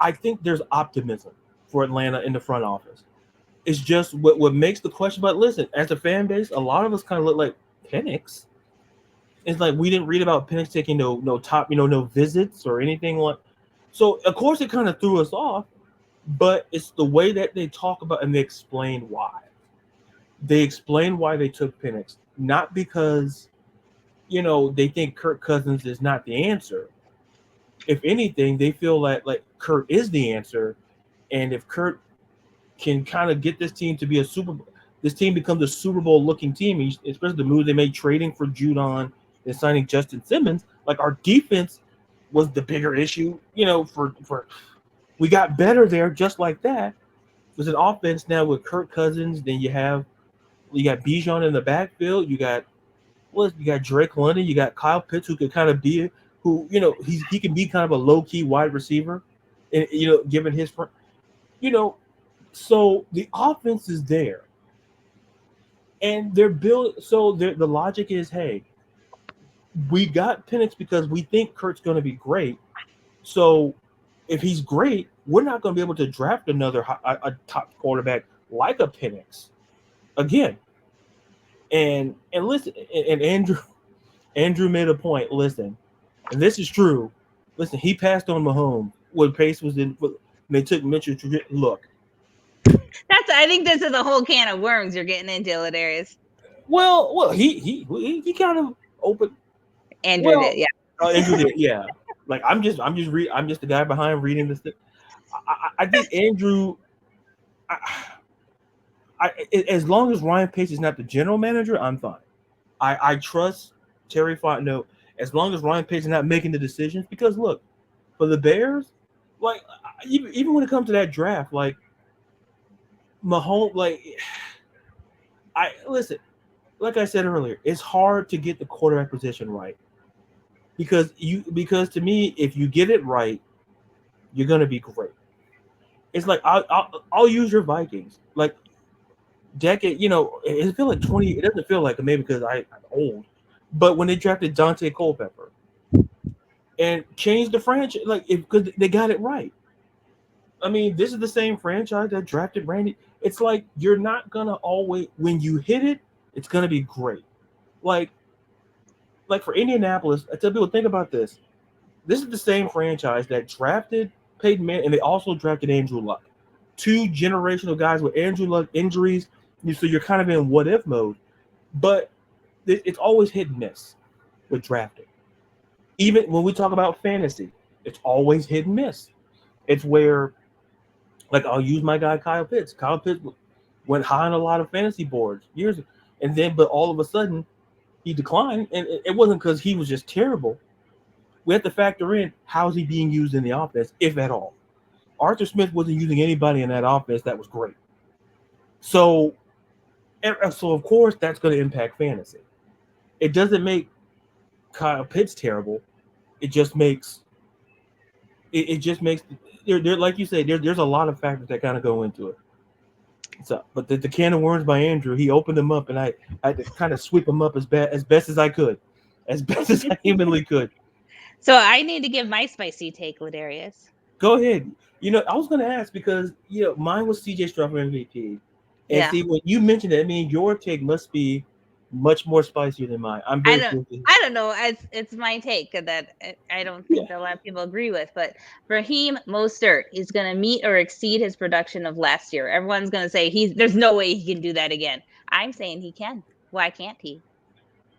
I think there's optimism for Atlanta in the front office. It's just what makes the question. But listen, as a fan base, a lot of us kind of look like Penix. It's like we didn't read about Penix taking no top, no visits or anything like. So of course it kind of threw us off, but it's the way that they talk about and they explain why. They explain why they took Penix, not because they think Kirk Cousins is not the answer. If anything, they feel like Kurt is the answer, and if Kurt can kind of get this team to be this team becomes a Super Bowl looking team, especially the move they made trading for Judon and signing Justin Simmons. Like, our defense was the bigger issue, for we got better there just like that. There's an offense now with Kirk Cousins, then you got Bijan in the backfield, you got Drake London, you got Kyle Pitts, who could kind of be he can be kind of a low key wide receiver, and given his so the offense is there, and they're built. So the logic is, hey, we got Penix because we think Kurt's going to be great. So if he's great, we're not going to be able to draft another a top quarterback like a Penix again. And listen, and Andrew made a point. Listen, and this is true. Listen, he passed on Mahomes when Pace was in. They took Mitchell. Look, I think this is a whole can of worms you're getting into, Ladarius. Well, he kind of opened. Andrew did, yeah. Andrew did, yeah. Like, I'm just the guy behind reading this. I think Andrew. As long as Ryan Pace is not the general manager, I'm fine. I trust Terry Fontenot as long as Ryan Pace is not making the decisions. Because look, for the Bears, like, even when it comes to that draft, like Mahomes, listen, like I said earlier, it's hard to get the quarterback position right because to me, if you get it right, you're gonna be great. It's like I'll use your Vikings, like decade. It feels like 20. It doesn't feel like it, maybe because I'm old, but when they drafted Dante Culpepper and changed the franchise, because they got it right. I mean, this is the same franchise that drafted Randy. It's like you're not gonna always, when you hit it, it's gonna be great. Like for Indianapolis, I tell people, think about this. This is the same franchise that drafted Peyton Manning, and they also drafted Andrew Luck. Two generational guys with Andrew Luck injuries, so you're kind of in what if mode. But it's always hit and miss with drafting. Even when we talk about fantasy, it's always hit and miss. It's where, like, I'll use my guy Kyle Pitts. Kyle Pitts went high on a lot of fantasy boards years ago, and then, but all of a sudden, he declined, and it wasn't because he was just terrible. We have to factor in how's he being used in the offense, if at all. Arthur Smith wasn't using anybody in that offense that was great. So of course, that's going to impact fantasy. It doesn't make Kyle Pitts terrible. It just makes there, like you say, there's a lot of factors that kind of go into it. So, but the can of worms by Andrew, he opened them up, and I had to kind of sweep them up as best as I could, as best as I humanly could. So I need to give my spicy take, Ladarius. Go ahead. I was going to ask because mine was CJ Stroud for MVP, and see, when you mentioned it, I mean, your take must be much more spicy than mine. I'm very curious. I don't know. It's my take that I don't think that a lot of people agree with. But Raheem Mostert is going to meet or exceed his production of last year. Everyone's going to say there's no way he can do that again. I'm saying he can. Why can't he?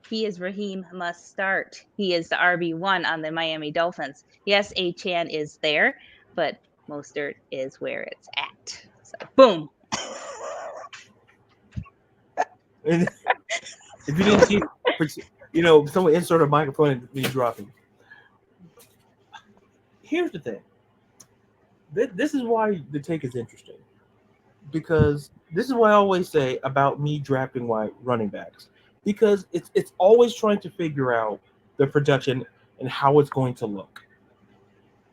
He is Raheem must start. He is the RB1 on the Miami Dolphins. Yes, Achane is there, but Mostert is where it's at. So, boom. If you didn't see, someone insert a microphone and me dropping. Here's the thing. This is why the take is interesting. Because this is what I always say about me drafting running backs. Because it's always trying to figure out the production and how it's going to look.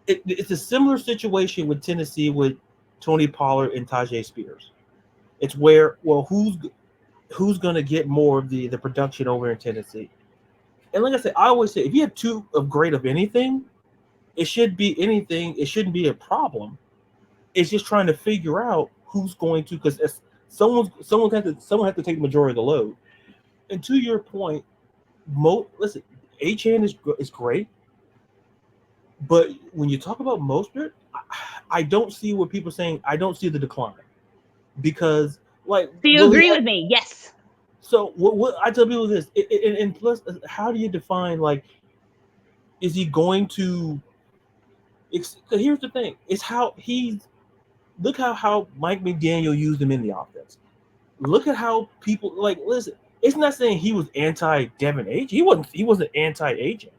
It's a similar situation with Tennessee with Tony Pollard and Tajay Spears. It's where, well, who's going to get more of the production over in Tennessee? And like I said, I always say, if you have two of great of anything, it should be anything. It shouldn't be a problem. It's just trying to figure out who's going to, because someone has to take the majority of the load. And to your point, listen, Achan is great, but when you talk about Mostert, I don't see what people are saying. I don't see the decline because, like, Do you agree with me? Yes. So what I tell people this, and plus, how do you define, like, is he going to? Here's the thing: it's how he's. Look how Mike McDaniel used him in the offense. Look at how people, like, listen. It's not saying he was anti Devin H. He wasn't. He wasn't anti agent.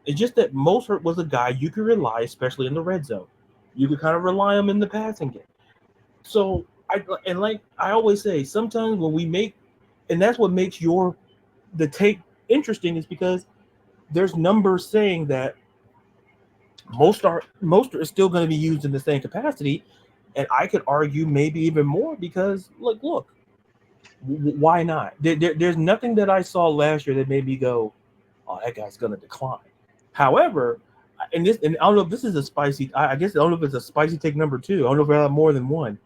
It's just that Mostert was a guy you could rely, especially in the red zone. You could kind of rely on him in the passing game. So like I always say, sometimes when we make, and that's what makes the take interesting, is because there's numbers saying that Mostert is still going to be used in the same capacity, and I could argue maybe even more because, like, look, why not? There's nothing that I saw last year that made me go, "Oh, that guy's going to decline." However, and I don't know if this is a spicy. I guess I don't know if it's a spicy take number two. I don't know if I have more than one,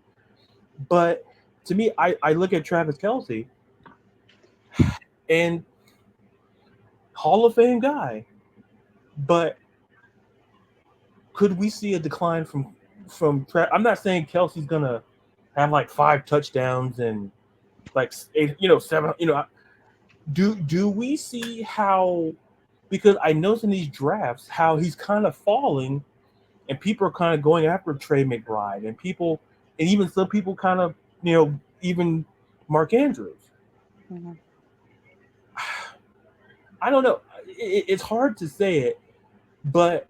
but to me, I look at Travis Kelce, and Hall of Fame guy, but could we see a decline from? I'm not saying Kelsey's gonna have like 5 touchdowns and like 8, 7. Do we see how? Because I noticed in these drafts how he's kind of falling, and people are kind of going after Trey McBride, and even some people kind of, even Mark Andrews. Mm-hmm. I don't know. It's hard to say it, but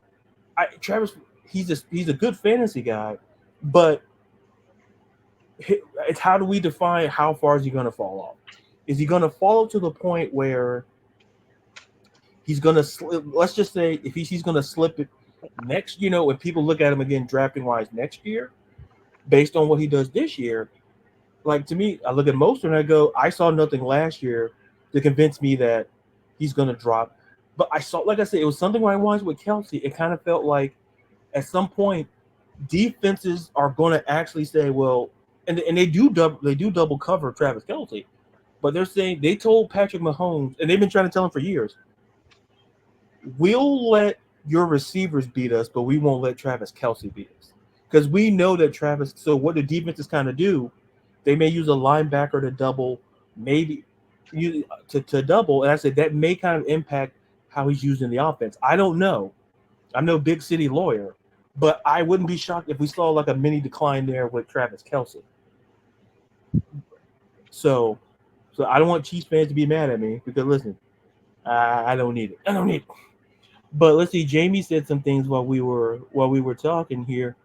Travis, he's a good fantasy guy, but it's how do we define how far is he going to fall off? Is he going to fall to the point where he's going to slip? Let's just say if he's going to slip it next, when people look at him again drafting wise next year, based on what he does this year, like, to me, I look at Mostert and I go, I saw nothing last year to convince me that he's going to drop. But I saw, like I said, it was something when I watched with Kelce. It kind of felt like at some point defenses are going to actually say, well, and they do double cover Travis Kelce, but they're saying, they told Patrick Mahomes, and they've been trying to tell him for years, we'll let your receivers beat us, but we won't let Travis Kelce beat us, because we know that Travis. So what the defenses kind of do, they may use a linebacker to double, maybe to double, and I said that may kind of impact how he's used in the offense. I don't know. I'm no big city lawyer, but I wouldn't be shocked if we saw like a mini decline there with Travis Kelce. So I don't want Chiefs fans to be mad at me, because listen, I don't need it. I don't need it. But let's see. Jamie said some things while we were talking here,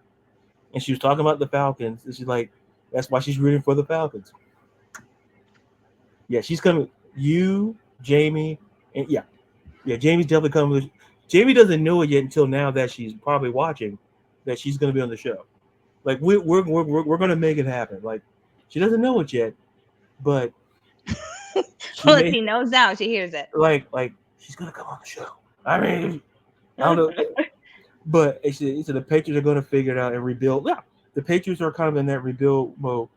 and she was talking about the Falcons. And she's like, that's why she's rooting for the Falcons. Yeah, she's coming. You, Jamie, and yeah, Jamie's definitely coming. Jamie doesn't know it yet until now that she's probably watching, that she's going to be on the show. Like, we're going to make it happen. Like, she doesn't know it yet, but she knows now. She hears it. Like she's going to come on the show. I mean, I don't know, but it's the Patriots are going to figure it out and rebuild. Yeah, the Patriots are kind of in that rebuild mode.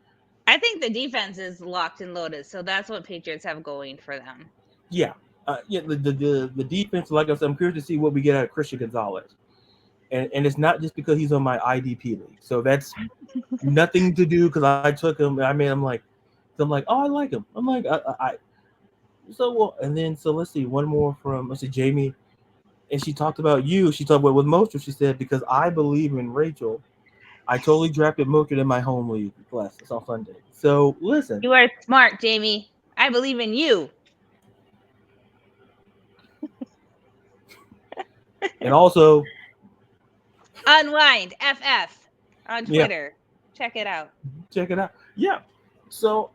I think the defense is locked and loaded, so that's what Patriots have going for them. Yeah, the defense. Like I said, I'm curious to see what we get out of Christian Gonzalez, and it's not just because he's on my IDP league. So that's nothing to do because I took him. I mean, I'm like, oh, I like him. I'm like, so well, and then so let's see, one more from Jamie, and she talked about you. She talked about with Mostert. She said, because I believe in Rachel, I totally drafted Mostert in my home league last on Sunday. So listen, you are smart, Jamie. I believe in you. And also, UnwindFF on Twitter. Yeah. Check it out. Yeah. So,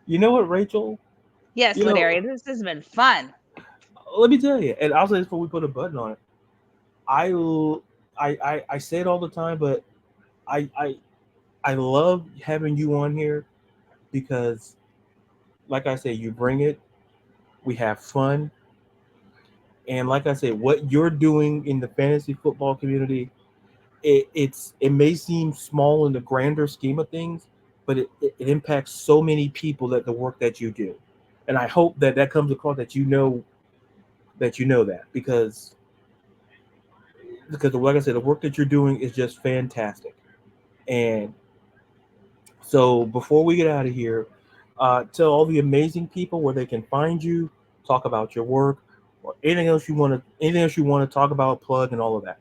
you know what, Rachel? Yes, Ladarius, this has been fun. Let me tell you, and I'll say this before we put a button on it. I say it all the time, but I I love having you on here because, like I say, you bring it. We have fun, and like I said, what you're doing in the fantasy football community, it may seem small in the grander scheme of things, but it impacts so many people that the work that you do, and I hope that that comes across that you know that because like I said, the work that you're doing is just fantastic. And so before we get out of here, tell all the amazing people where they can find you, talk about your work, or anything else you want to talk about, plug, and all of that.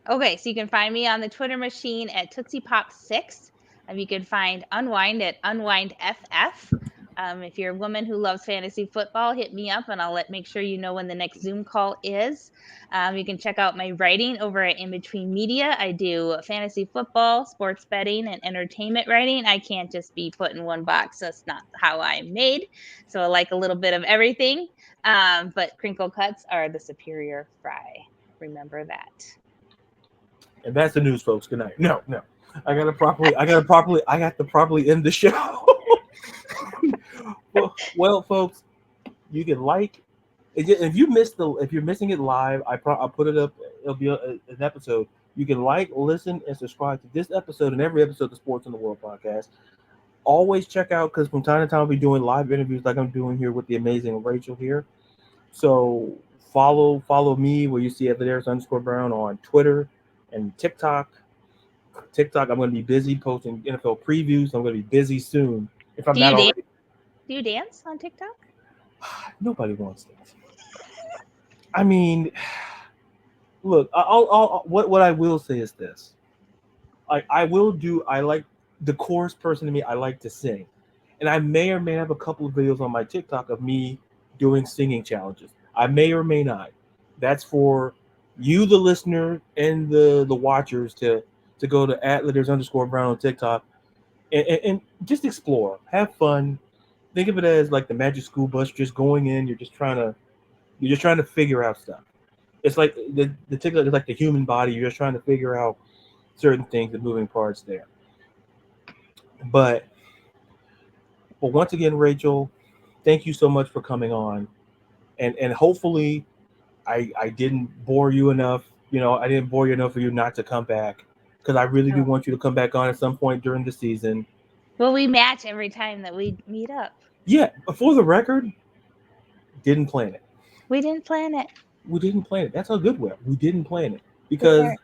Okay, so you can find me on the Twitter machine at Tootsie Pop 6. You can find Unwind at UnwindFF. If you're a woman who loves fantasy football, hit me up and I'll make sure you know when the next Zoom call is. You can check out my writing over at IBT Media. I do fantasy football, sports betting, and entertainment writing. I can't just be put in one box. That's not how I'm made. So I like a little bit of everything. But crinkle cuts are the superior fry. Remember that. And that's the news, folks. Good night. No, no. I got to properly end the show. Well, folks, you can like if you're missing it live, I'll put it up. It'll be an episode. You can like, listen, and subscribe to this episode and every episode of the Sports in the World podcast. Always check out because from time to time I'll be doing live interviews like I'm doing here with the amazing Rachel here. So follow me where you see @there's_Brown on Twitter and TikTok. I'm going to be busy posting NFL previews. I'm going to be busy soon if I'm Do not you dance? already. Do you dance on TikTok? Nobody wants this. I mean, look, what I will say is this. I like the chorus person to me. I like to sing, and I may or may have a couple of videos on my TikTok of me doing singing challenges. I may or may not. That's for you, the listener, and the watchers to go to @letters_Brown on TikTok and just explore, have fun. Think of it as like the magic school bus, just going in. You're just trying to figure out stuff. It's like the TikTok is like the human body. You're just trying to figure out certain things, the moving parts there. But once again, Rachel, thank you so much for coming on, and hopefully I didn't bore you enough. I didn't bore you enough for you not to come back because I really do Oh. want you to come back on at some point during the season. Well, we match every time that we meet up. Yeah, for the record, didn't plan it. We didn't plan it. We didn't plan it. That's how good we are. We didn't plan it Good because work.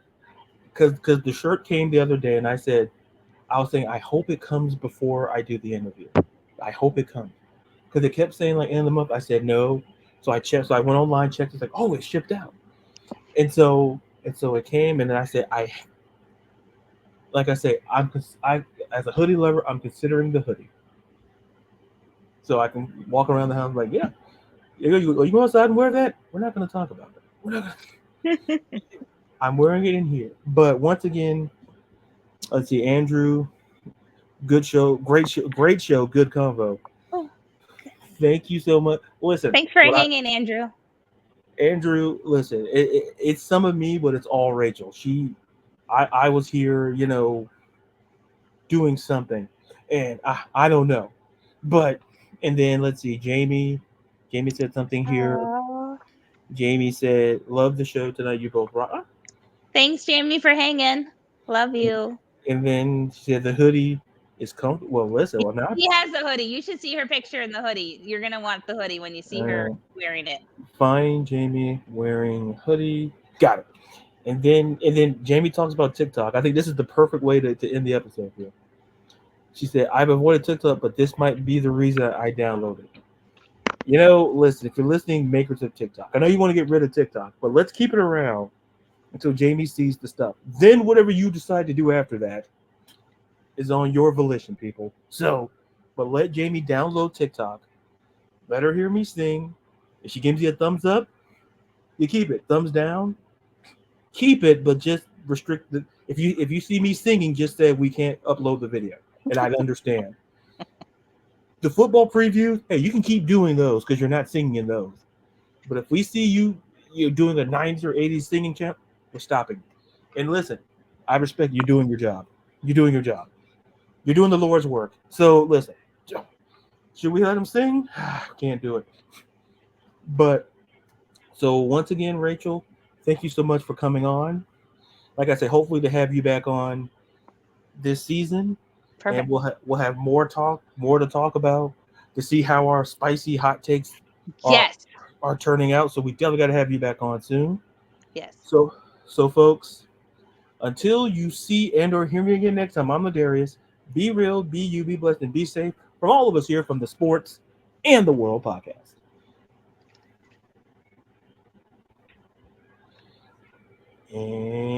because the shirt came the other day and I was saying I hope it comes before I do the interview. I hope it comes because it kept saying like end of the month. I said no, so I checked. So I went online, checked. It's like oh, it's shipped out, and so it came, and then I said like I say I as a hoodie lover, I'm considering the hoodie, so I can walk around the house like yeah, you go outside and wear that. We're not going to talk about that. We're not. I'm wearing it in here, but once again, let's see, Andrew. Good show, great show, good convo. Oh, Thank you so much. Listen, thanks for hanging, Andrew. Andrew, listen, it's some of me, but it's all Rachel. I was here, doing something, and I don't know, but and then let's see, Jamie said something here. Oh, Jamie said, "Love the show tonight. You both rock." thanks, Jamie, for hanging. Love you. And then she said the hoodie is comfortable. Well, listen, well now She has the hoodie. You should see her picture in the hoodie. You're gonna want the hoodie when you see her wearing it. Find Jamie wearing hoodie. Got it. And then Jamie talks about TikTok. I think this is the perfect way to end the episode here. She said, I've avoided TikTok, but this might be the reason I downloaded. Listen, if you're listening, makers of TikTok, I know you want to get rid of TikTok, but let's keep it around until Jamie sees the stuff. Then whatever you decide to do after that is on your volition, people. So, but let Jamie download TikTok. Let her hear me sing. If she gives you a thumbs up, you keep it. Thumbs down, keep it, but just restrict the. If you see me singing, just say we can't upload the video, and I understand. The football previews, hey, you can keep doing those because you're not singing in those. But if we see you doing a 90s or 80s singing champ, we're stopping. And listen, I respect you doing your job. You're doing your job. You're doing the Lord's work. So listen, should we let him sing? Can't do it. But so once again, Rachel, thank you so much for coming on. Like I said, hopefully to have you back on this season, and Perfect. we'll have more to talk about to see how our spicy hot takes are Yes. are turning out. So we definitely got to have you back on soon. Yes. So folks, until you see and or hear me again next time, I'm Ladarius. Be real, be you, be blessed, and be safe. From all of us here from the Sports and the World podcast. And